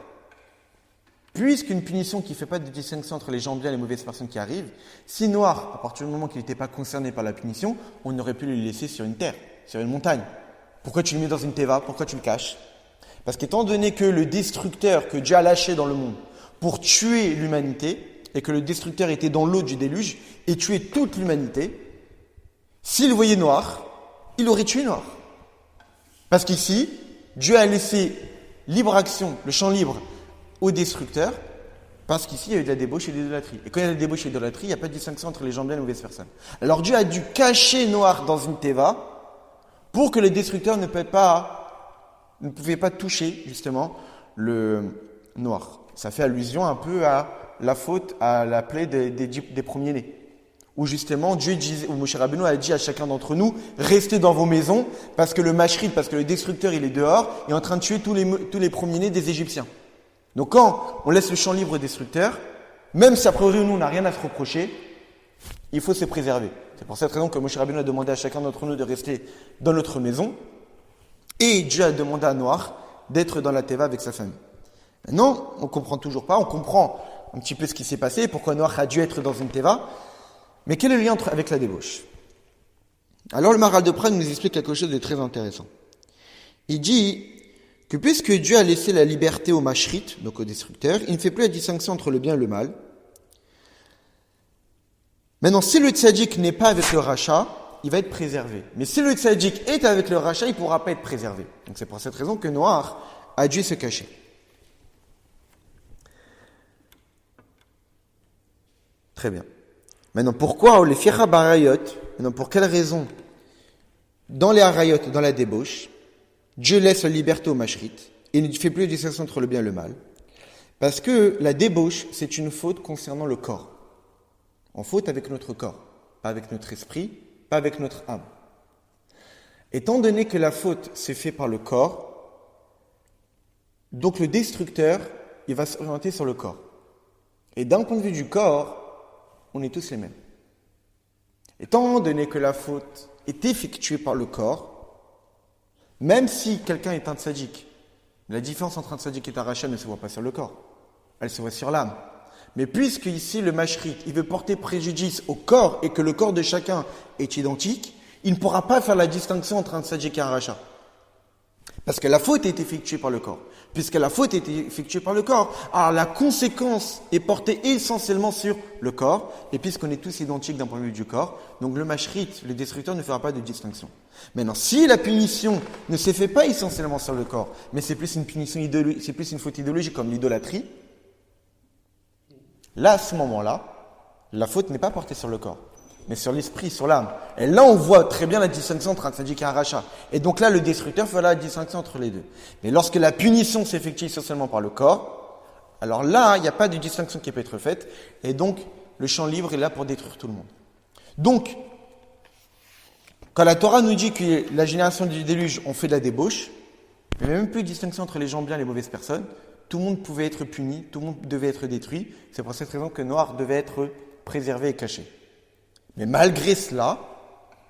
Puisqu'une punition qui ne fait pas de distinction entre les gens bien et les mauvaises personnes qui arrivent, si Noach, à partir du moment qu'il n'était pas concerné par la punition, on aurait pu le laisser sur une terre, sur une montagne. Pourquoi tu le mets dans une Teva? Pourquoi tu le caches? Parce qu'étant donné que le destructeur que Dieu a lâché dans le monde pour tuer l'humanité, et que le destructeur était dans l'eau du déluge et tuait toute l'humanité, s'il voyait Noach, il aurait tué Noach. Parce qu'ici, Dieu a laissé libre action, le champ libre, au destructeur, parce qu'ici, il y a eu de la débauche et de l'idolâtrie. Et quand il y a de la débauche et de l'idolâtrie, il n'y a pas de distinction entre les gens bien et les mauvaises personnes. Alors Dieu a dû cacher Noach dans une Teva pour que le destructeur ne peut pas ne pouvait pas toucher justement le noir. Ça fait allusion un peu à la faute, à la plaie des premiers-nés. Où justement Dieu disait, où Moshe Rabbeinu a dit à chacun d'entre nous, restez dans vos maisons parce que le mashrit, parce que le destructeur il est dehors, est en train de tuer tous les premiers-nés des Égyptiens. Donc quand on laisse le champ libre au destructeur, même si a priori nous on n'a rien à se reprocher, il faut se préserver. C'est pour cette raison que Moshe Rabbeinu a demandé à chacun d'entre nous de rester dans notre maison. Et Dieu a demandé à Noach d'être dans la Teva avec sa famille. Maintenant, on ne comprend toujours pas, on comprend un petit peu ce qui s'est passé, pourquoi Noach a dû être dans une Teva. Mais quel est le lien avec la débauche? Alors le Maharal de Prague nous explique quelque chose de très intéressant. Il dit que puisque Dieu a laissé la liberté au mashrit, donc au destructeur, il ne fait plus la distinction entre le bien et le mal. Maintenant, si le tzaddik n'est pas avec le rachat, il va être préservé. Mais si le tzaddik est avec le rachat, il ne pourra pas être préservé. Donc c'est pour cette raison que Noach a dû se cacher. Très bien. Maintenant, pourquoi les fiera barayot? Maintenant, pour quelle raison? Dans les harayot, dans la débauche, Dieu laisse la liberté au mashrit et ne fait plus de distinction entre le bien et le mal. Parce que la débauche, c'est une faute concernant le corps. On faute avec notre corps, pas avec notre esprit, pas avec notre âme. Étant donné que la faute s'est faite par le corps, donc le destructeur, il va s'orienter sur le corps. Et d'un point de vue du corps, on est tous les mêmes. Étant donné que la faute est effectuée par le corps, même si quelqu'un est un tzaddik, la différence entre un tzaddik et un rachat ne se voit pas sur le corps, elle se voit sur l'âme. Mais puisque ici le mashrit, il veut porter préjudice au corps et que le corps de chacun est identique, il ne pourra pas faire la distinction entre un tzaddik et un rachat. Parce que la faute est effectuée par le corps. Puisque la faute est effectuée par le corps, alors la conséquence est portée essentiellement sur le corps, et puisqu'on est tous identiques d'un point de vue du corps, donc le mashrit, le destructeur, ne fera pas de distinction. Maintenant, si la punition ne se fait pas essentiellement sur le corps, mais c'est plus une punition c'est plus une faute idéologique comme l'idolâtrie, là, à ce moment-là, la faute n'est pas portée sur le corps, mais sur l'esprit, sur l'âme. Et là, on voit très bien la distinction entre un tzaddik et un rachat. Et donc là, le destructeur fera la distinction entre les deux. Mais lorsque la punition s'effectue essentiellement par le corps, alors là, il n'y a pas de distinction qui peut être faite. Et donc, le champ libre est là pour détruire tout le monde. Donc, quand la Torah nous dit que la génération du déluge, on fait de la débauche, il n'y avait même plus de distinction entre les gens bien et les mauvaises personnes. Tout le monde pouvait être puni, tout le monde devait être détruit. C'est pour cette raison que Noach devait être préservé et caché. Mais malgré cela,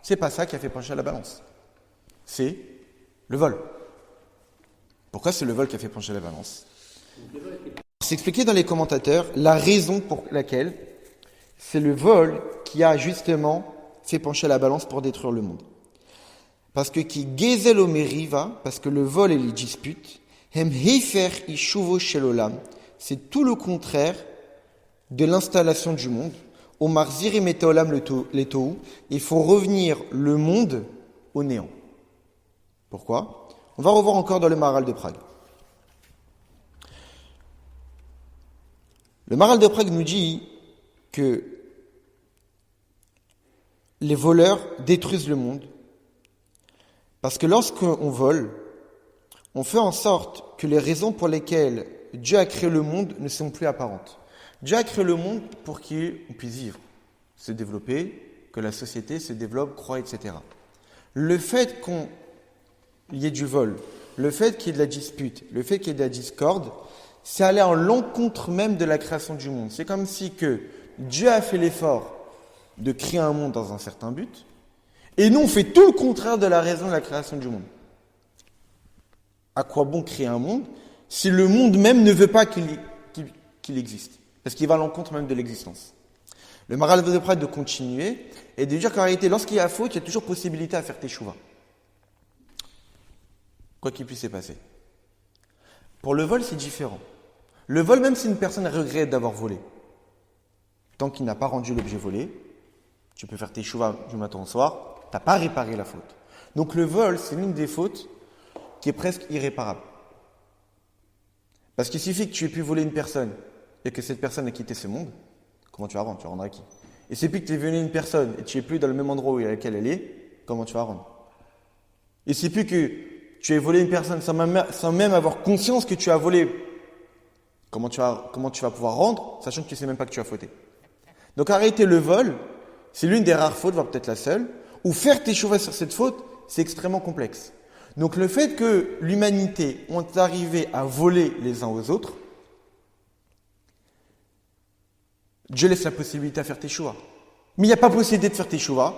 c'est pas ça qui a fait pencher la balance. C'est le vol. Pourquoi c'est le vol qui a fait pencher la balance? C'est expliqué dans les commentateurs la raison pour laquelle c'est le vol qui a justement fait pencher la balance pour détruire le monde. Parce que qui gezel omeriva, parce que le vol et les disputes, hem heifer ishuvo shelolam, c'est tout le contraire de l'installation du monde. Omar zirim et olam le tohu, il faut revenir le monde au néant. Pourquoi? On va revoir encore dans le Maharal de Prague. Le Maharal de Prague nous dit que les voleurs détruisent le monde parce que lorsqu'on vole, on fait en sorte que les raisons pour lesquelles Dieu a créé le monde ne sont plus apparentes. Dieu a créé le monde pour qu'on puisse vivre, se développer, que la société se développe, croît, etc. Le fait qu'il y ait du vol, le fait qu'il y ait de la dispute, le fait qu'il y ait de la discorde, c'est aller en l'encontre même de la création du monde. C'est comme si que Dieu a fait l'effort de créer un monde dans un certain but, et nous on fait tout le contraire de la raison de la création du monde. À quoi bon créer un monde si le monde même ne veut pas qu'il existe? Parce qu'il va à l'encontre même de l'existence. Le Maharal de Prague de continuer et de dire qu'en réalité, lorsqu'il y a faute, il y a toujours possibilité à faire teshuva. Quoi qu'il puisse se passer. Pour le vol, c'est différent. Le vol, même si une personne regrette d'avoir volé, tant qu'il n'a pas rendu l'objet volé, tu peux faire teshuva du matin au soir, tu n'as pas réparé la faute. Donc le vol, c'est l'une des fautes qui est presque irréparable. Parce qu'il suffit que tu aies pu voler une personne et que cette personne a quitté ce monde, comment tu vas rendre? Tu vas rendre à qui? Et c'est plus que tu es venu une personne et tu n'es plus dans le même endroit où laquelle elle est, comment tu vas rendre? Et c'est plus que tu aies volé une personne sans même avoir conscience que tu as volé, comment tu vas pouvoir rendre, sachant que tu sais même pas que tu as fauté. Donc arrêter le vol, c'est l'une des rares fautes, voire peut-être la seule, ou faire t'échouer sur cette faute, c'est extrêmement complexe. Donc le fait que l'humanité ont arrivé à voler les uns aux autres, Dieu laisse la possibilité à faire teshuva. Mais il n'y a pas possibilité de faire teshuva,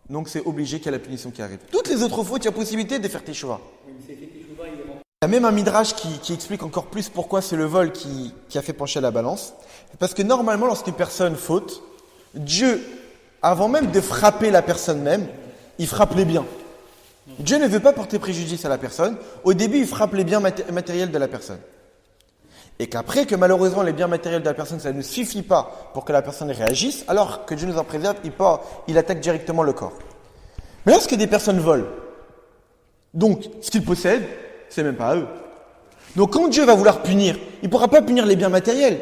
donc c'est obligé qu'il y ait la punition qui arrive. Toutes les autres fautes, il y a possibilité de faire teshuva. Il y a même un midrash qui explique encore plus pourquoi c'est le vol qui a fait pencher la balance. Parce que normalement, lorsqu'une personne faute, Dieu, avant même de frapper la personne même, il frappe les biens. Dieu ne veut pas porter préjudice à la personne. Au début, il frappe les biens matériels de la personne. Et qu'après, que malheureusement, les biens matériels de la personne, ça ne suffit pas pour que la personne réagisse, alors que Dieu nous en préserve, il attaque directement le corps. Mais lorsque des personnes volent, donc, ce qu'ils possèdent, c'est même pas à eux. Donc, quand Dieu va vouloir punir, il ne pourra pas punir les biens matériels.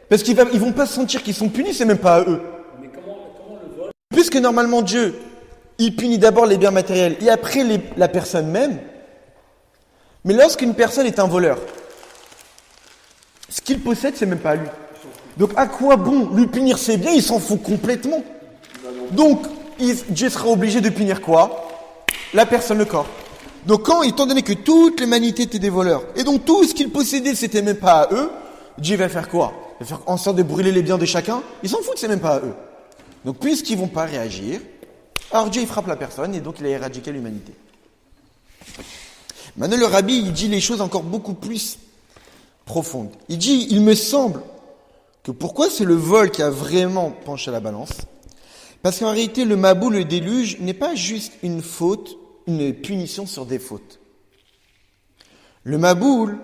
Parce qu'ils vont pas se sentir qu'ils sont punis, c'est même pas à eux. Mais comment le vol? Puisque normalement, Dieu, il punit d'abord les biens matériels et après la personne même. Mais lorsqu'une personne est un voleur, ce qu'il possède, c'est même pas à lui. Donc, à quoi bon lui punir ses biens? Il s'en fout complètement. Donc, Dieu sera obligé de punir quoi? La personne, le corps. Donc, étant donné que toute l'humanité était des voleurs, et donc tout ce qu'ils possédaient, c'était même pas à eux, Dieu va faire quoi? Il va faire en sorte de brûler les biens de chacun? Ils s'en foutent, c'est même pas à eux. Donc, puisqu'ils vont pas réagir, alors Dieu, il frappe la personne, et donc il a éradiqué l'humanité. Maintenant, le rabbi, il dit les choses encore beaucoup plus profondes. Il dit, il me semble que pourquoi c'est le vol qui a vraiment penché la balance? Parce qu'en réalité, le Mabou, le déluge, n'est pas juste une faute, une punition sur des fautes. Le Maboul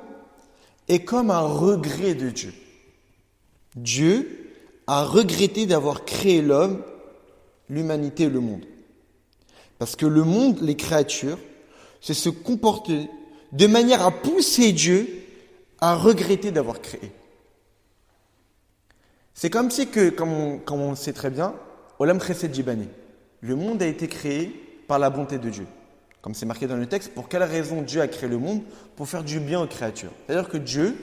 est comme un regret de Dieu. Dieu a regretté d'avoir créé l'homme, l'humanité et le monde. Parce que le monde, les créatures, c'est se comporter de manière à pousser Dieu à regretter d'avoir créé. C'est comme si que, comme on le sait très bien, Olam Chesed Jibani, le monde a été créé par la bonté de Dieu. Comme c'est marqué dans le texte, pour quelle raison Dieu a créé le monde? Pour faire du bien aux créatures. C'est-à-dire que Dieu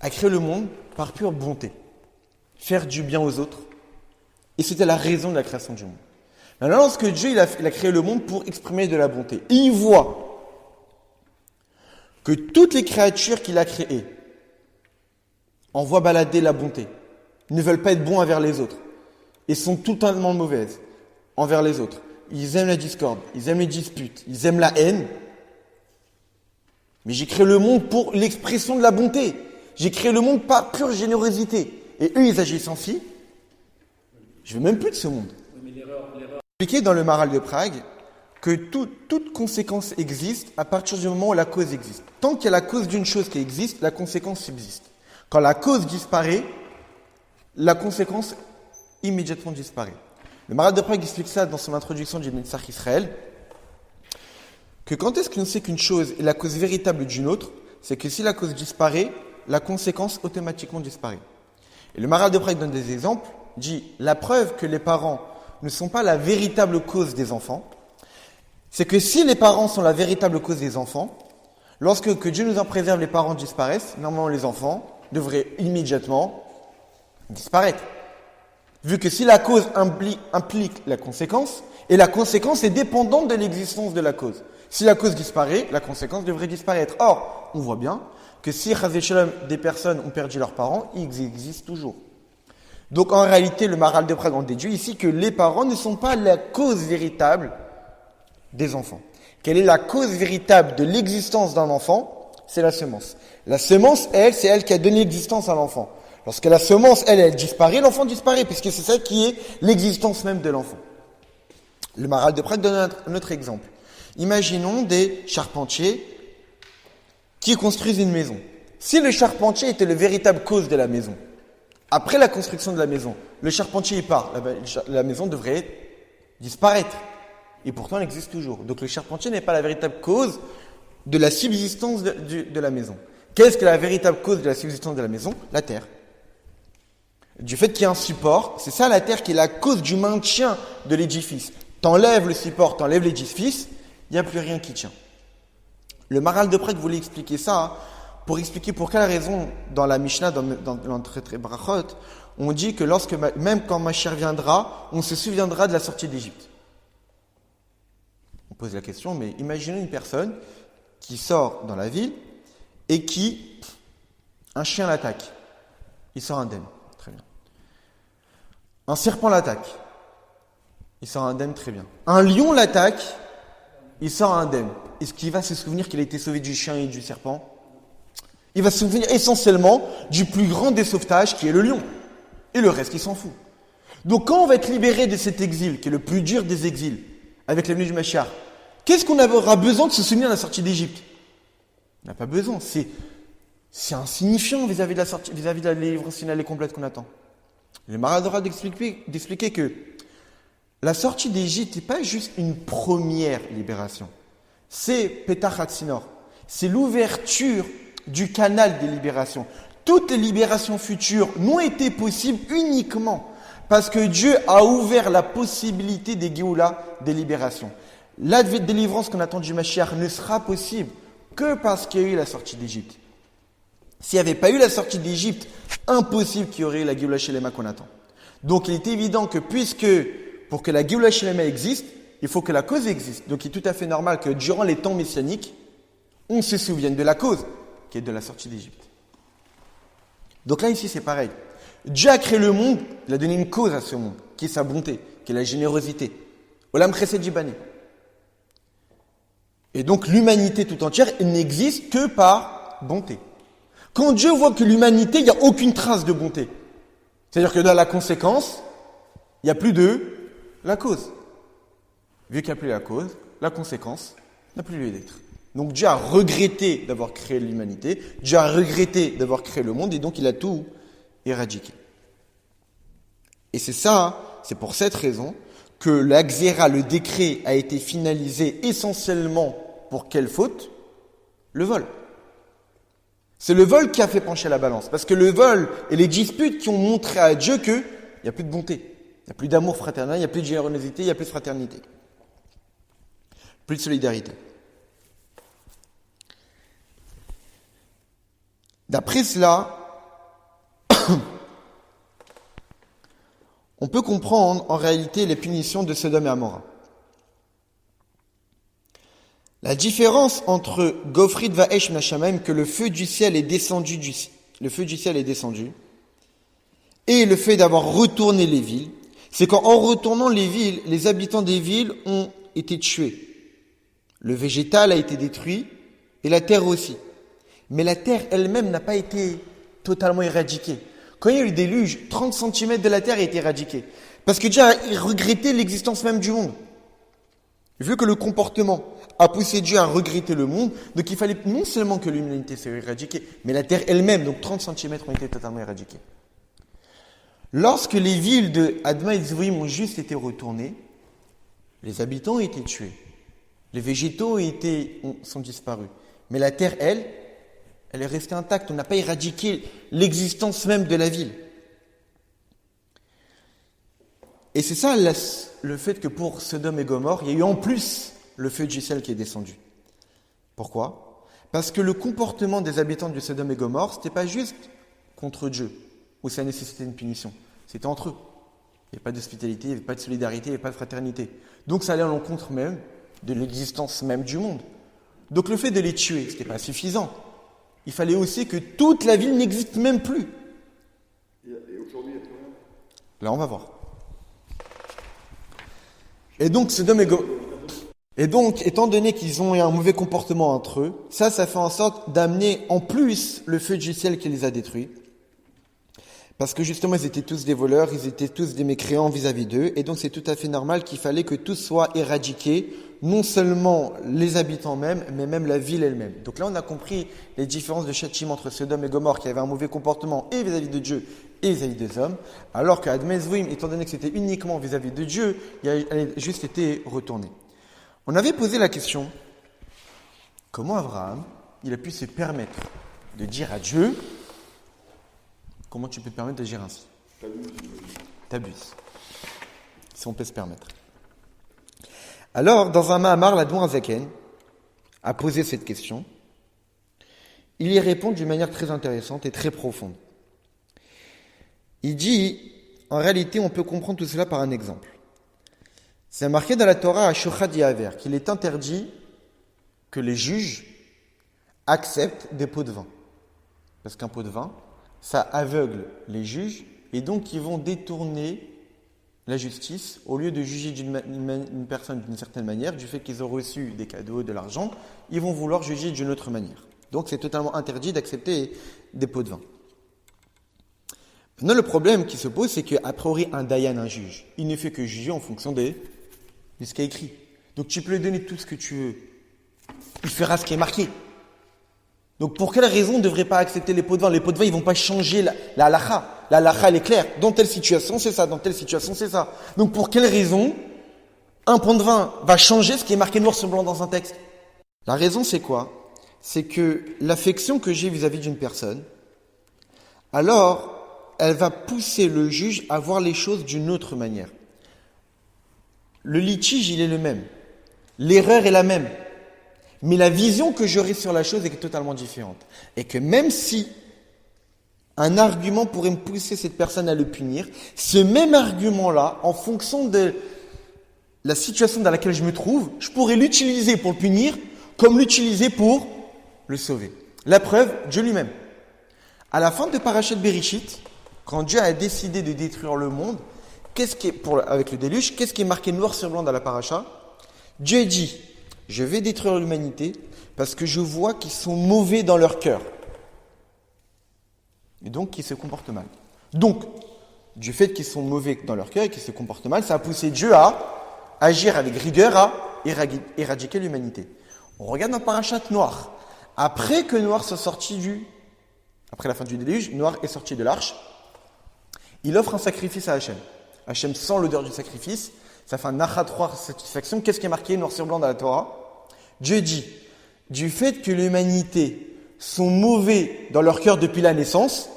a créé le monde par pure bonté. Faire du bien aux autres. Et c'était la raison de la création du monde. Maintenant, lorsque Dieu il a créé le monde pour exprimer de la bonté, et il voit que toutes les créatures qu'il a créées envoient balader la bonté, ne veulent pas être bons envers les autres, et sont totalement mauvaises envers les autres. Ils aiment la discorde, ils aiment les disputes, ils aiment la haine. Mais j'ai créé le monde pour l'expression de la bonté. J'ai créé le monde par pure générosité. Et eux, ils agissent ainsi. Je veux même plus de ce monde. Oui, mais l'erreur. Expliqué dans le Maral de Prague que toute conséquence existe à partir du moment où la cause existe. Tant qu'il y a la cause d'une chose qui existe, la conséquence subsiste. Quand la cause disparaît, la conséquence immédiatement disparaît. Le Maral de Prague explique ça dans son introduction du Netzach Israël, que quand est-ce qu'on sait qu'une chose est la cause véritable d'une autre, c'est que si la cause disparaît, la conséquence automatiquement disparaît. Et le Maral de Prague donne des exemples, dit la preuve que les parents ne sont pas la véritable cause des enfants, c'est que si les parents sont la véritable cause des enfants, lorsque que Dieu nous en préserve, les parents disparaissent, normalement les enfants devraient immédiatement disparaître. Vu que si la cause implique la conséquence, et la conséquence est dépendante de l'existence de la cause. Si la cause disparaît, la conséquence devrait disparaître. Or, on voit bien que si Chazé Shalom, des personnes ont perdu leurs parents, ils existent toujours. Donc en réalité, le Maral de Prague en déduit ici que les parents ne sont pas la cause véritable des enfants. Quelle est la cause véritable de l'existence d'un enfant? C'est la semence. La semence, c'est elle qui a donné l'existence à l'enfant. Lorsque la semence, elle disparaît, l'enfant disparaît, puisque c'est ça qui est l'existence même de l'enfant. Le Maral de Prague donne un autre exemple. Imaginons des charpentiers qui construisent une maison. Si le charpentier était le véritable cause de la maison, après la construction de la maison, le charpentier part, la maison devrait disparaître. Et pourtant, elle existe toujours. Donc le charpentier n'est pas la véritable cause de la subsistance de la maison. Qu'est-ce que la véritable cause de la subsistance de la maison? La terre. Du fait qu'il y a un support, c'est ça la terre qui est la cause du maintien de l'édifice. T'enlèves le support, t'enlèves l'édifice, il n'y a plus rien qui tient. Le Maharal de Prague voulait expliquer ça pour expliquer pour quelle raison dans la Mishnah, dans l'entrée Brachot, on dit que même quand Mashiach viendra, on se souviendra de la sortie d'Égypte. On pose la question, mais imaginez une personne qui sort dans la ville et un chien l'attaque. Il sort indemne. Très bien. Un serpent l'attaque. Il sort indemne, très bien. Un lion l'attaque. Il sort indemne. Est-ce qu'il va se souvenir qu'il a été sauvé du chien et du serpent? Il va se souvenir essentiellement du plus grand des sauvetages qui est le lion. Et le reste, il s'en fout. Donc quand on va être libéré de cet exil, qui est le plus dur des exils, avec la venue du Mashiach, qu'est-ce qu'on aura besoin de se souvenir de la sortie d'Égypte? On n'a pas besoin. C'est insignifiant vis-à-vis de la délivrance finale et complète qu'on attend. Le Maharal d'expliquer que la sortie d'Égypte n'est pas juste une première libération. C'est Petach Hatzinor. C'est l'ouverture du canal des libérations. Toutes les libérations futures n'ont été possibles uniquement parce que Dieu a ouvert la possibilité des Géoula, des libérations. La délivrance qu'on attend du Mashiach ne sera possible que parce qu'il y a eu la sortie d'Égypte. S'il n'y avait pas eu la sortie d'Égypte, impossible qu'il y aurait eu la Géoula Shelema qu'on attend. Donc il est évident que pour que la Géoula Shelema existe, il faut que la cause existe. Donc il est tout à fait normal que durant les temps messianiques, on se souvienne de la cause, qui est de la sortie d'Égypte. Donc là, ici, c'est pareil. Dieu a créé le monde, il a donné une cause à ce monde, qui est sa bonté, qui est la générosité. Olam Chesed Jibani. Et donc l'humanité tout entière n'existe que par bonté. Quand Dieu voit que l'humanité, il n'y a aucune trace de bonté. C'est-à-dire que dans la conséquence, il n'y a plus de la cause. Vu qu'il n'y a plus la cause, la conséquence n'a plus lieu d'être. Donc Dieu a regretté d'avoir créé l'humanité, Dieu a regretté d'avoir créé le monde, et donc il a tout éradiqué. Et c'est pour cette raison que la Xéra, le décret, a été finalisé essentiellement pour quelle faute? Le vol. C'est le vol qui a fait pencher la balance. Parce que le vol et les disputes qui ont montré à Dieu qu'il n'y a plus de bonté, il n'y a plus d'amour fraternel, il n'y a plus de générosité, il n'y a plus de fraternité. Plus de solidarité. D'après cela, on peut comprendre en réalité les punitions de Sodome et Amora. La différence entre Gofrit Vaesh Minashamayim, que le feu du ciel est descendu et le fait d'avoir retourné les villes, c'est qu'en retournant les villes, les habitants des villes ont été tués. Le végétal a été détruit et la terre aussi. Mais la terre elle-même n'a pas été totalement éradiquée. Quand il y a eu le déluge, 30 cm de la terre a été éradiquée. Parce que Dieu a regretté l'existence même du monde. Vu que le comportement a poussé Dieu à regretter le monde, donc il fallait non seulement que l'humanité soit éradiquée, mais la terre elle-même, donc 30 cm ont été totalement éradiquées. Lorsque les villes de Adma et Zvoïm ont juste été retournées, les habitants ont été tués. Les végétaux sont disparus. Mais la terre, elle est restée intacte. On n'a pas éradiqué l'existence même de la ville. Et c'est ça le fait que pour Sodome et Gomorrhe, il y a eu en plus le feu du ciel qui est descendu. Pourquoi? Parce que le comportement des habitants de Sodome et Gomorrhe, c'était pas juste contre Dieu, où ça nécessitait une punition. C'était entre eux. Il n'y avait pas d'hospitalité, il n'y avait pas de solidarité, il n'y avait pas de fraternité. Donc ça allait à l'encontre même de l'existence même du monde. Donc le fait de les tuer, ce n'était pas suffisant. Il fallait aussi que toute la ville n'existe même plus. Et aujourd'hui, il y a plus rien. Là, on va voir. Et donc, étant donné qu'ils ont eu un mauvais comportement entre eux, ça fait en sorte d'amener en plus le feu du ciel qui les a détruits. Parce que justement, ils étaient tous des voleurs, ils étaient tous des mécréants vis-à-vis d'eux, et donc c'est tout à fait normal qu'il fallait que tout soit éradiqué, non seulement les habitants même, mais même la ville elle-même. Donc là, on a compris les différences de châtiment entre Sodome et Gomorrhe, qui avaient un mauvais comportement et vis-à-vis de Dieu et vis-à-vis des hommes, alors qu'à Adma et Zvoïm, étant donné que c'était uniquement vis-à-vis de Dieu, elle a juste été retournée. On avait posé la question, comment Abraham, il a pu se permettre de dire à Dieu, comment tu peux te permettre d'agir ainsi? T'abuses. Si on peut se permettre. Alors, dans un Mahamar, l'Admor Azaken a posé cette question, il y répond d'une manière très intéressante et très profonde. Il dit, en réalité, on peut comprendre tout cela par un exemple. C'est marqué dans la Torah à Shochad Yaver qu'il est interdit que les juges acceptent des pots de vin. Parce qu'un pot de vin, ça aveugle les juges et donc ils vont détourner la justice au lieu de juger une personne d'une certaine manière, du fait qu'ils ont reçu des cadeaux, de l'argent, ils vont vouloir juger d'une autre manière. Donc c'est totalement interdit d'accepter des pots de vin. Maintenant, le problème qui se pose, c'est qu'a priori, un dayan, un juge, il ne fait que juger en fonction de ce qui est écrit. Donc tu peux lui donner tout ce que tu veux. Il fera ce qui est marqué. Donc pour quelle raison on ne devrait pas accepter les pots de vin? Les pots de vin, ils ne vont pas changer la halakha. La halakha, elle est claire. Dans telle situation, c'est ça. Dans telle situation, c'est ça. Donc pour quelle raison un pot de vin va changer ce qui est marqué noir sur blanc dans un texte? La raison, c'est quoi? C'est que l'affection que j'ai vis-à-vis d'une personne, alors elle va pousser le juge à voir les choses d'une autre manière. Le litige, il est le même. L'erreur est la même. Mais la vision que j'aurai sur la chose est totalement différente. Et que même si un argument pourrait me pousser cette personne à le punir, ce même argument-là, en fonction de la situation dans laquelle je me trouve, je pourrais l'utiliser pour le punir, comme l'utiliser pour le sauver. La preuve, Dieu lui-même. À la fin de Parashat Bereshit, quand Dieu a décidé de détruire le monde, avec le déluge, qu'est-ce qui est marqué noir sur blanc dans la paracha? Dieu dit, je vais détruire l'humanité parce que je vois qu'ils sont mauvais dans leur cœur. Et donc qu'ils se comportent mal. Donc, du fait qu'ils sont mauvais dans leur cœur et qu'ils se comportent mal, ça a poussé Dieu à agir avec rigueur, à éradiquer l'humanité. On regarde dans Parashat Noach. Après que Noach soit sorti après la fin du déluge, Noach est sorti de l'arche. Il offre un sacrifice à Hachem. Hachem sent l'odeur du sacrifice. Ça fait un nachatroir satisfaction. Qu'est-ce qui est marqué noir sur blanc dans la Torah? Dieu dit, du fait que l'humanité sont mauvais dans leur cœur depuis la naissance,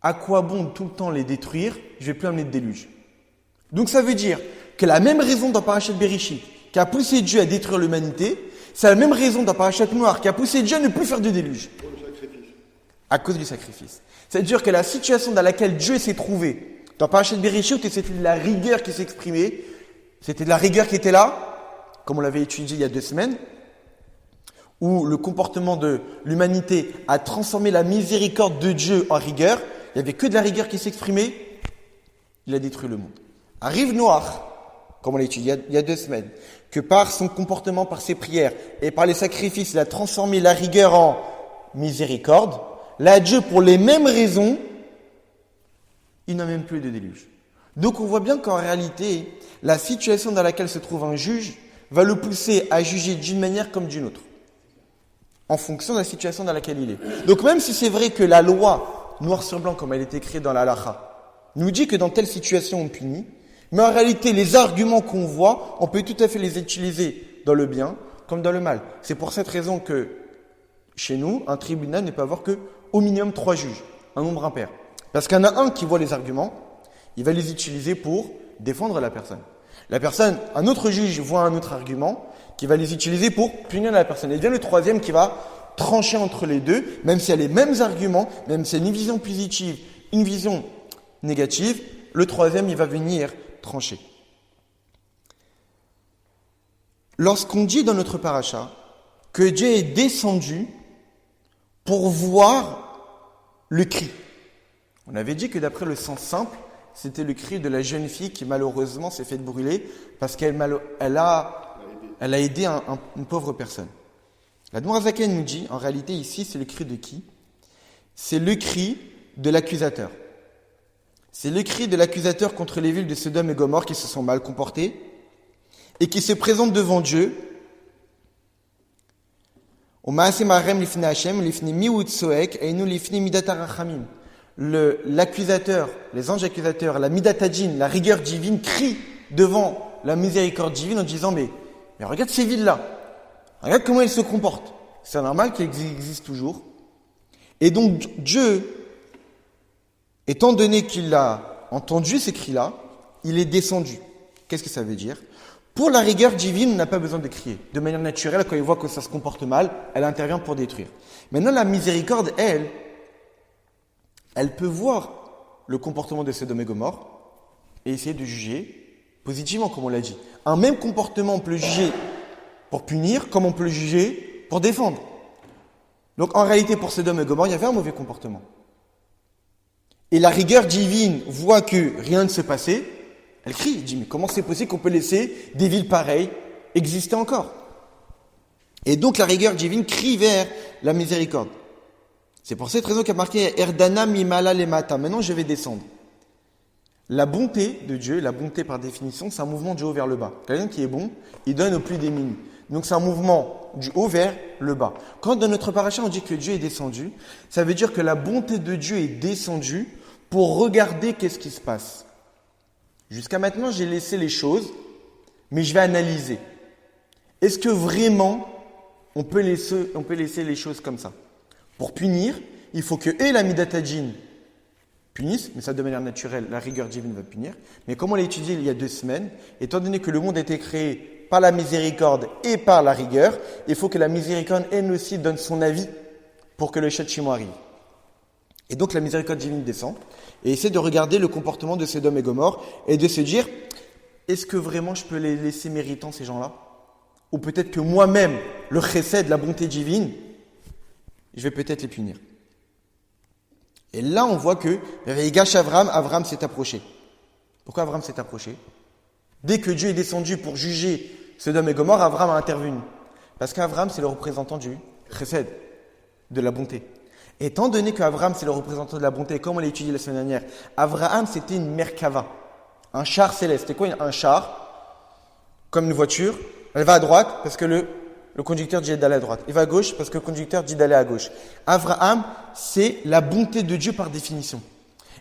à quoi bon tout le temps les détruire? Je vais plus amener de déluge. Donc ça veut dire que la même raison dans Parashat Bereshit qui a poussé Dieu à détruire l'humanité, c'est la même raison dans Parashat Noach qui a poussé Dieu à ne plus faire de déluge. À cause du sacrifice. C'est-à-dire que la situation dans laquelle Dieu s'est trouvé, dans Parashat Bereshit, c'était de la rigueur qui s'exprimait, c'était de la rigueur qui était là, comme on l'avait étudié il y a 2 semaines, où le comportement de l'humanité a transformé la miséricorde de Dieu en rigueur, il n'y avait que de la rigueur qui s'exprimait, il a détruit le monde. Arrive Noach, comme on l'a étudié il y a 2 semaines, que par son comportement, par ses prières et par les sacrifices, il a transformé la rigueur en miséricorde. Là, Dieu, pour les mêmes raisons, il n'a même plus de déluge. Donc on voit bien qu'en réalité, la situation dans laquelle se trouve un juge va le pousser à juger d'une manière comme d'une autre, en fonction de la situation dans laquelle il est. Donc même si c'est vrai que la loi, noir sur blanc, comme elle est écrite dans la halakha, nous dit que dans telle situation on punit, mais en réalité les arguments qu'on voit, on peut tout à fait les utiliser dans le bien comme dans le mal. C'est pour cette raison que chez nous, un tribunal ne peut avoir que au minimum 3 juges, un nombre impair. Parce qu'il y en a un qui voit les arguments, il va les utiliser pour défendre la personne. Un autre juge voit un autre argument, qui va les utiliser pour punir la personne. Et bien le troisième qui va trancher entre les deux, même s'il y a les mêmes arguments, même s'il y a une vision positive, une vision négative, le troisième, il va venir trancher. Lorsqu'on dit dans notre paracha que Dieu est descendu pour voir le cri. On avait dit que d'après le sens simple, c'était le cri de la jeune fille qui malheureusement s'est fait brûler parce qu'elle a aidé une pauvre personne. La Nourazaken nous dit, en réalité ici, c'est le cri de qui? C'est le cri de l'accusateur. C'est le cri de l'accusateur contre les villes de Sodome et Gomorrhe qui se sont mal comportées et qui se présentent devant Dieu. L'accusateur, les anges accusateurs, la midatadjin, la rigueur divine crie devant la miséricorde divine en disant mais regarde ces villes-là, regarde comment elles se comportent. C'est normal qu'elles existent toujours. Et donc Dieu, étant donné qu'il a entendu ces cris-là, il est descendu. Qu'est-ce que ça veut dire? Pour la rigueur divine, on n'a pas besoin de crier. De manière naturelle, quand il voit que ça se comporte mal, elle intervient pour détruire. Maintenant, la miséricorde, elle peut voir le comportement de Sodome et Gomorrhe et essayer de juger positivement, comme on l'a dit. Un même comportement, on peut le juger pour punir, comme on peut le juger pour défendre. Donc, en réalité, pour Sodome et Gomorrhe, il y avait un mauvais comportement. Et la rigueur divine voit que rien ne se passait. Elle crie, elle dit, mais comment c'est possible qu'on peut laisser des villes pareilles exister encore? Et donc la rigueur divine crie vers la miséricorde. C'est pour cette raison qu'il y a marqué Erdana mimala lemata. Maintenant je vais descendre. La bonté de Dieu, la bonté par définition, c'est un mouvement du haut vers le bas. Quelqu'un qui est bon, il donne au plus démunis. Donc c'est un mouvement du haut vers le bas. Quand dans notre paracha on dit que Dieu est descendu, ça veut dire que la bonté de Dieu est descendue pour regarder qu'est-ce qui se passe. Jusqu'à maintenant, j'ai laissé les choses, mais je vais analyser. Est-ce que vraiment, on peut laisser les choses comme ça? Pour punir, il faut que la Midata Djinn punisse, mais ça de manière naturelle, la rigueur divine va punir. Mais comme on l'a étudié il y a 2 semaines, étant donné que le monde a été créé par la miséricorde et par la rigueur, il faut que la miséricorde, elle aussi, donne son avis pour que le châtiment arrive. Et donc la miséricorde divine descend et essaie de regarder le comportement de Sodome et Gomorrhe et de se dire, est-ce que vraiment je peux les laisser méritants ces gens-là? Ou peut-être que moi-même, le chesed, la bonté divine, je vais peut-être les punir. Et là on voit que Vayigash Avram s'est approché. Pourquoi Avram s'est approché? Dès que Dieu est descendu pour juger Sodome et Gomorrhe, Avram a intervenu. Parce qu'Avram c'est le représentant du chesed, de la bonté. Étant donné qu'Avraham, c'est le représentant de la bonté, comme on l'a étudié la semaine dernière, Avraham, c'était une Merkava, un char céleste. C'était quoi un char? Comme une voiture, elle va à droite parce que le conducteur dit d'aller à droite. Il va à gauche parce que le conducteur dit d'aller à gauche. Avraham, c'est la bonté de Dieu par définition.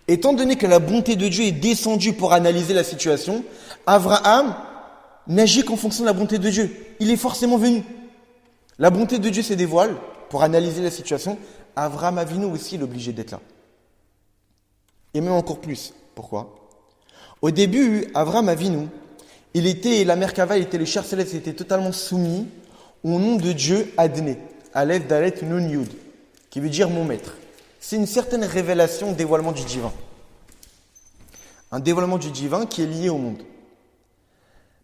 Étant donné que la bonté de Dieu est descendue pour analyser la situation, Avraham n'agit qu'en fonction de la bonté de Dieu. Il est forcément venu. La bonté de Dieu se dévoile pour analyser la situation. Avraham Avinu aussi est obligé d'être là. Et même encore plus. Pourquoi? Au début, Avraham Avinu, la Merkava, le char céleste, était totalement soumis au nom de Dieu Adné, Aleph Dalet Nun Yud, qui veut dire mon maître. C'est une certaine révélation, dévoilement du divin. Un dévoilement du divin qui est lié au monde.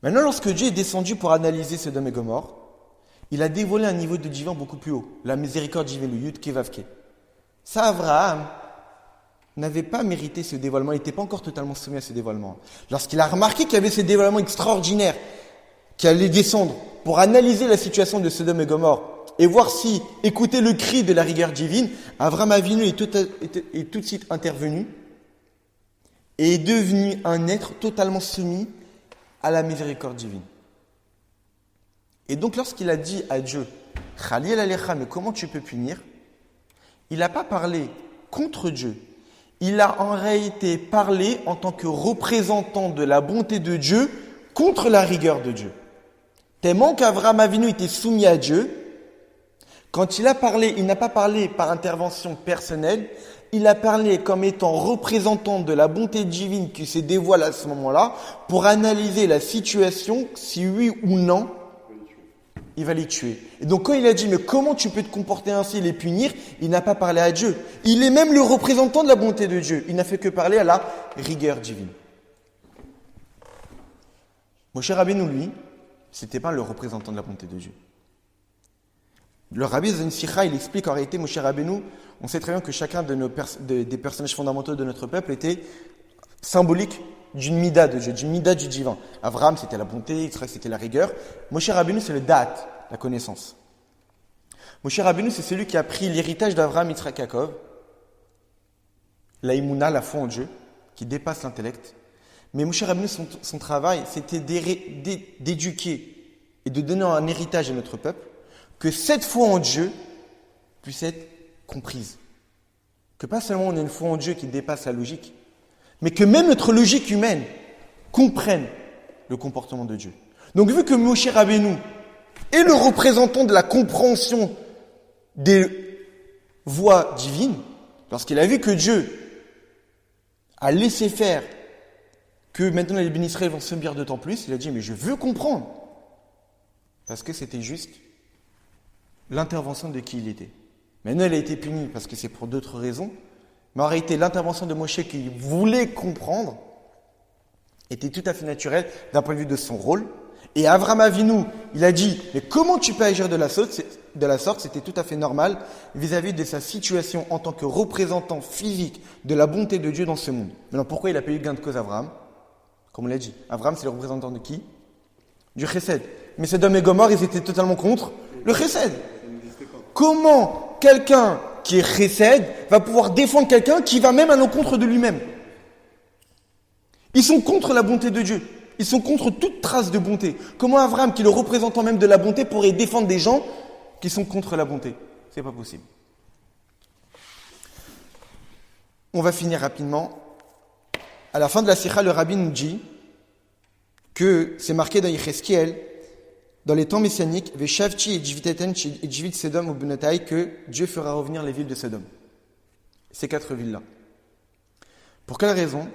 Maintenant, lorsque Dieu est descendu pour analyser Sodome et Gomorrhe, il a dévoilé un niveau de divin beaucoup plus haut, la miséricorde divine, le Yud Kevavke. Ça, Avraham n'avait pas mérité ce dévoilement, il n'était pas encore totalement soumis à ce dévoilement. Lorsqu'il a remarqué qu'il y avait ce dévoilement extraordinaire qui allait descendre pour analyser la situation de Sodome et Gomorrhe et voir si écouter le cri de la rigueur divine, Avraham Avinu est tout de suite intervenu et est devenu un être totalement soumis à la miséricorde divine. Et donc, lorsqu'il a dit à Dieu, Khalil Alecha, mais comment tu peux punir? Il n'a pas parlé contre Dieu. Il a en réalité parlé en tant que représentant de la bonté de Dieu contre la rigueur de Dieu. Tellement qu'Avraham Avinu était soumis à Dieu, quand il a parlé, il n'a pas parlé par intervention personnelle, il a parlé comme étant représentant de la bonté divine qui se dévoile à ce moment-là pour analyser la situation, si oui ou non, il va les tuer. Et donc quand il a dit, mais comment tu peux te comporter ainsi et les punir, il n'a pas parlé à Dieu. Il est même le représentant de la bonté de Dieu. Il n'a fait que parler à la rigueur divine. Moshe Rabbeinu, lui, c'était pas le représentant de la bonté de Dieu. Le Rabbi Zon Sicha, il explique en réalité, Moshe Rabbeinu, on sait très bien que chacun des personnages fondamentaux de notre peuple était symbolique d'une mida de Dieu, d'une mida du divin. Avraham, c'était la bonté, Israël, c'était la rigueur. Moshe Rabbeinu, c'est le da'at, la connaissance. Moshe Rabbeinu, c'est celui qui a pris l'héritage d'Avraham, Yitzhak, Yaakov, la imuna, la foi en Dieu, qui dépasse l'intellect. Mais Moshe Rabbeinu, son travail, c'était d'éduquer et de donner un héritage à notre peuple, que cette foi en Dieu puisse être comprise. Que pas seulement on ait une foi en Dieu qui dépasse la logique, mais que même notre logique humaine comprenne le comportement de Dieu. Donc vu que Moshe Rabbeinu est le représentant de la compréhension des voies divines, lorsqu'il a vu que Dieu a laissé faire que maintenant les bénis Israël vont subir d'autant plus, il a dit, mais je veux comprendre. Parce que c'était juste l'intervention de qui il était. Maintenant, il a été puni parce que c'est pour d'autres raisons. Mais en réalité, l'intervention de Moshe qui voulait comprendre était tout à fait naturelle d'un point de vue de son rôle. Et Avraham Avinu, il a dit, mais comment tu peux agir de la sorte? C'était tout à fait normal vis-à-vis de sa situation en tant que représentant physique de la bonté de Dieu dans ce monde. Maintenant, pourquoi il a pas eu gain de cause Avraham? Comme on l'a dit, Avraham, c'est le représentant de qui? Du Chesed. Mais Sodome et Gomorrhe, ils étaient totalement contre le Chesed. Comment quelqu'un qui est Chesed va pouvoir défendre quelqu'un qui va même à l'encontre de lui-même? Ils sont contre la bonté de Dieu. Ils sont contre toute trace de bonté. Comment Avraham, qui est le représentant même de la bonté, pourrait défendre des gens qui sont contre la bonté? C'est pas possible. On va finir rapidement. À la fin de la Sikha, le Rabbi nous dit que c'est marqué dans Yechezkiel, dans les temps messianiques, Veshavti et Jiviteten et Jivit Sodom ou Benatai, que Dieu fera revenir les villes de Sodome. Ces 4 villes-là. Pour quelle raison?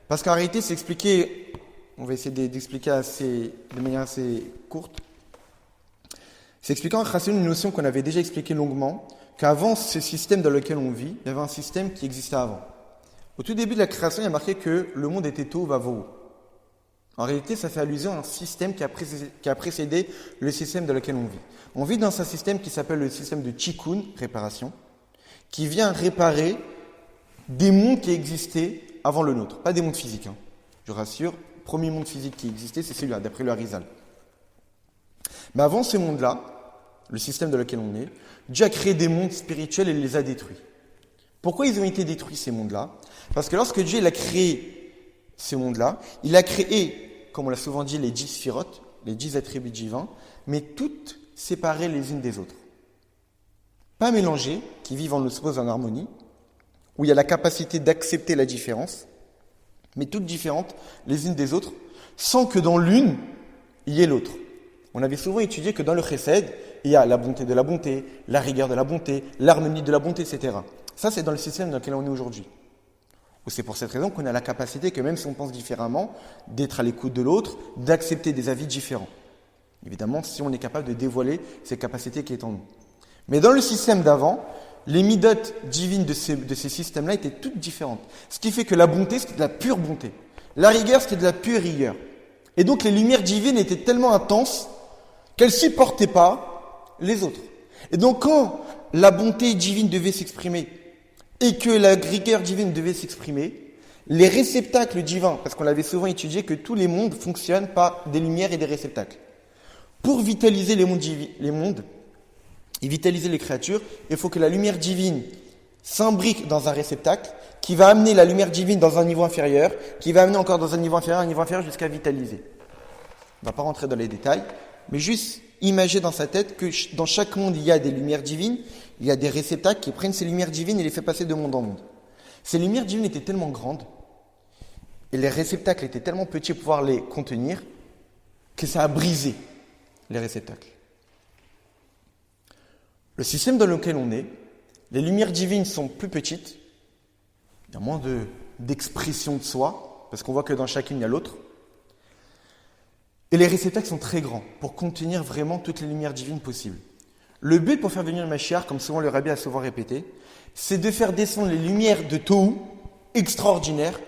Parce qu'en réalité, c'est expliqué, on va essayer d'expliquer de manière assez courte. C'est expliqué en Chassidut une notion qu'on avait déjà expliquée longuement, qu'avant ce système dans lequel on vit, il y avait un système qui existait avant. Au tout début de la création, il y a marqué que le monde était tohu vavohu. En réalité, ça fait allusion à un système qui a précédé le système dans lequel on vit. On vit dans un système qui s'appelle le système de tikkun, réparation, qui vient réparer des mondes qui existaient avant le nôtre. Pas des mondes physiques, je rassure. Le premier monde physique qui existait, c'est celui-là, d'après le Harizal. Mais avant ce monde-là, le système dans lequel on est, Dieu a créé des mondes spirituels et les a détruits. Pourquoi ils ont été détruits, ces mondes-là? Parce que lorsque Dieu il a créé ce monde-là, il a créé, comme on l'a souvent dit, les 10 sphirotes, les 10 attributs divins, mais toutes séparées les unes des autres. Pas mélangées, qui vivent en osmose, en harmonie, où il y a la capacité d'accepter la différence, mais toutes différentes les unes des autres, sans que dans l'une, il y ait l'autre. On avait souvent étudié que dans le chesed, il y a la bonté de la bonté, la rigueur de la bonté, l'harmonie de la bonté, etc. Ça, c'est dans le système dans lequel on est aujourd'hui. C'est pour cette raison qu'on a la capacité, que même si on pense différemment, d'être à l'écoute de l'autre, d'accepter des avis différents. Évidemment, si on est capable de dévoiler ces capacités qui sont en nous. Mais dans le système d'avant, les midotes divines de ces systèmes-là étaient toutes différentes. Ce qui fait que la bonté, c'était de la pure bonté. La rigueur, c'était de la pure rigueur. Et donc, les lumières divines étaient tellement intenses qu'elles ne supportaient pas les autres. Et donc, quand la bonté divine devait s'exprimer et que la rigueur divine devait s'exprimer, les réceptacles divins, parce qu'on l'avait souvent étudié que tous les mondes fonctionnent par des lumières et des réceptacles. Pour vitaliser les mondes et vitaliser les créatures, il faut que la lumière divine s'imbrique dans un réceptacle qui va amener la lumière divine dans un niveau inférieur, qui va amener encore dans un niveau inférieur jusqu'à vitaliser. On ne va pas rentrer dans les détails, mais juste imaginez dans sa tête que dans chaque monde, il y a des lumières divines, il y a des réceptacles qui prennent ces lumières divines et les fait passer de monde en monde. Ces lumières divines étaient tellement grandes, et les réceptacles étaient tellement petits pour pouvoir les contenir, que ça a brisé les réceptacles. Le système dans lequel on est, les lumières divines sont plus petites, il y a moins d'expression de soi, parce qu'on voit que dans chacune, il y a l'autre. Et les réceptacles sont très grands, pour contenir vraiment toutes les lumières divines possibles. Le but pour faire venir le Mashiach, comme souvent le Rabbi a souvent répété, c'est de faire descendre les lumières de Tohu, extraordinaires,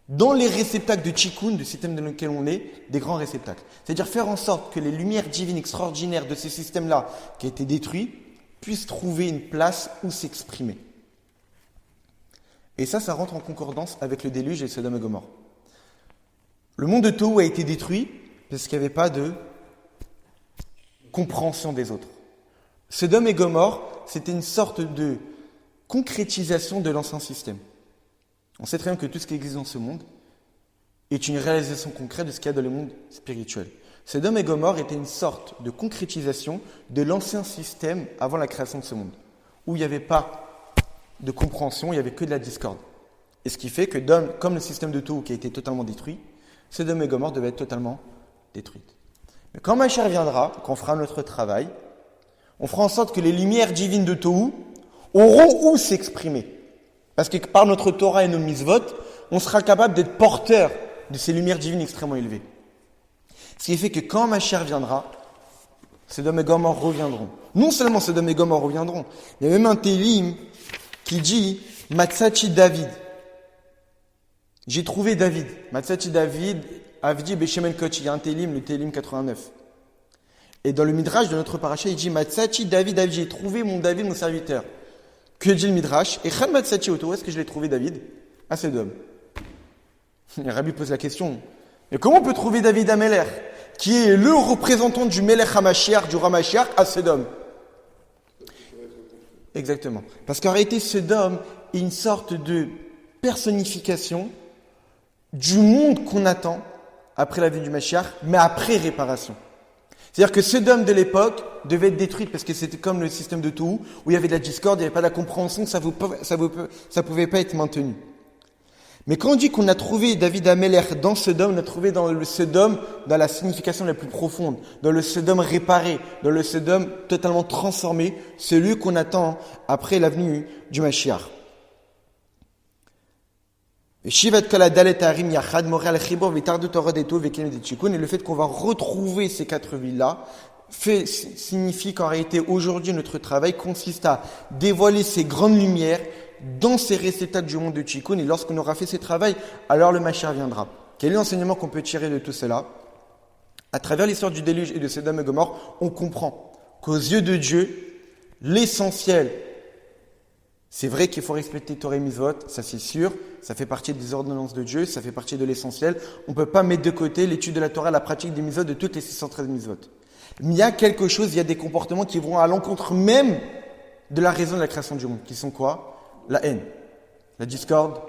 dans les réceptacles de Tikkun, du système dans lequel on est, des grands réceptacles. C'est-à-dire faire en sorte que les lumières divines extraordinaires de ces systèmes-là, qui ont été détruits, puissent trouver une place où s'exprimer. Et ça rentre en concordance avec le déluge et Sodome et Gomorrhe. Le monde de Tohu a été détruit parce qu'il n'y avait pas de compréhension des autres. Sodome et Gomorrhe, c'était une sorte de concrétisation de l'ancien système. On sait très bien que tout ce qui existe dans ce monde est une réalisation concrète de ce qu'il y a dans le monde spirituel. Sodome et Gomorrhe étaient une sorte de concrétisation de l'ancien système avant la création de ce monde, où il n'y avait pas de compréhension, il n'y avait que de la discorde. Et ce qui fait que, comme le système de Tohu qui a été totalement détruit, Sodome et Gomorrhe devaient être totalement détruites. Mais quand Mashiach viendra, qu'on fera notre travail, on fera en sorte que les lumières divines de Tohu auront où s'exprimer. Parce que par notre Torah et nos mitzvot, on sera capable d'être porteur de ces lumières divines extrêmement élevées. Ce qui fait que quand Mashiach viendra, Sodome et Gomorrhe reviendront. Non seulement Sodome et Gomorrhe reviendront, il y a même un Télim qui dit Matzachi David. J'ai trouvé David. Matzachi David, Avdi Beshemen Koch. Il y a un Télim, le Télim 89. Et dans le Midrash de notre paracha, il dit Matzachi David, David, j'ai trouvé mon David, mon serviteur. Que dit le Midrash? Et Khan Matzachi Oto, où est-ce que je l'ai trouvé David? À Sodome. Et Rabbi pose la question. Et comment on peut trouver David Ameler, qui est le représentant du Melech HaMashiach, du roi Mashiach, à Sodome? Exactement. Parce qu'en réalité, Sodome est une sorte de personnification du monde qu'on attend après la vie du Mashiach, mais après réparation. C'est-à-dire que Sodome de l'époque devait être détruite parce que c'était comme le système de Tohu, où il y avait de la discorde, il n'y avait pas de la compréhension, ça pouvait pas être maintenu. Mais quand on dit qu'on a trouvé David Ameler dans Sodome, on a trouvé dans le Sodome dans la signification la plus profonde, dans le Sodome réparé, dans le Sodome totalement transformé, celui qu'on attend après la venue du Mashiach. Et le fait qu'on va retrouver ces 4 villes-là signifie qu'en réalité, aujourd'hui, notre travail consiste à dévoiler ces grandes lumières dans ces récitals du monde de Tikkun. Et lorsqu'on aura fait ce travail, alors le Mashiach viendra. Quel est l'enseignement qu'on peut tirer de tout cela? À travers l'histoire du déluge et de Sodome et Gomorrhe, on comprend qu'aux yeux de Dieu, l'essentiel, c'est vrai qu'il faut respecter Torah et Mitzvot, ça c'est sûr, ça fait partie des ordonnances de Dieu, ça fait partie de l'essentiel. On ne peut pas mettre de côté l'étude de la Torah, la pratique des Mitzvot, de toutes les 613 Mitzvot. Mais il y a quelque chose, il y a des comportements qui vont à l'encontre même de la raison de la création du monde, qui sont quoi? La haine, la discorde,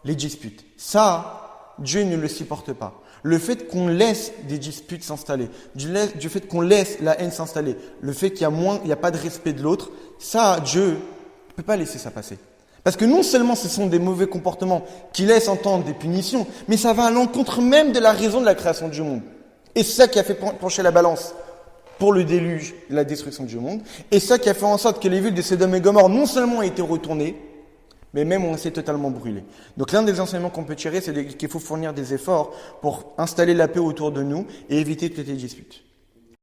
les disputes. Ça, Dieu ne le supporte pas. Le fait qu'on laisse des disputes s'installer, du fait qu'on laisse la haine s'installer, le fait qu'il y a pas de respect de l'autre, ça, Dieu ne peut pas laisser ça passer. Parce que non seulement ce sont des mauvais comportements qui laissent entendre des punitions, mais ça va à l'encontre même de la raison de la création du monde. Et c'est ça qui a fait pencher la balance pour le déluge, la destruction du monde. Et ça qui a fait en sorte que les villes de Sodome et Gomorrhe non seulement ont été retournées, mais même on s'est totalement brûlé. Donc l'un des enseignements qu'on peut tirer, c'est qu'il faut fournir des efforts pour installer la paix autour de nous et éviter toutes les disputes.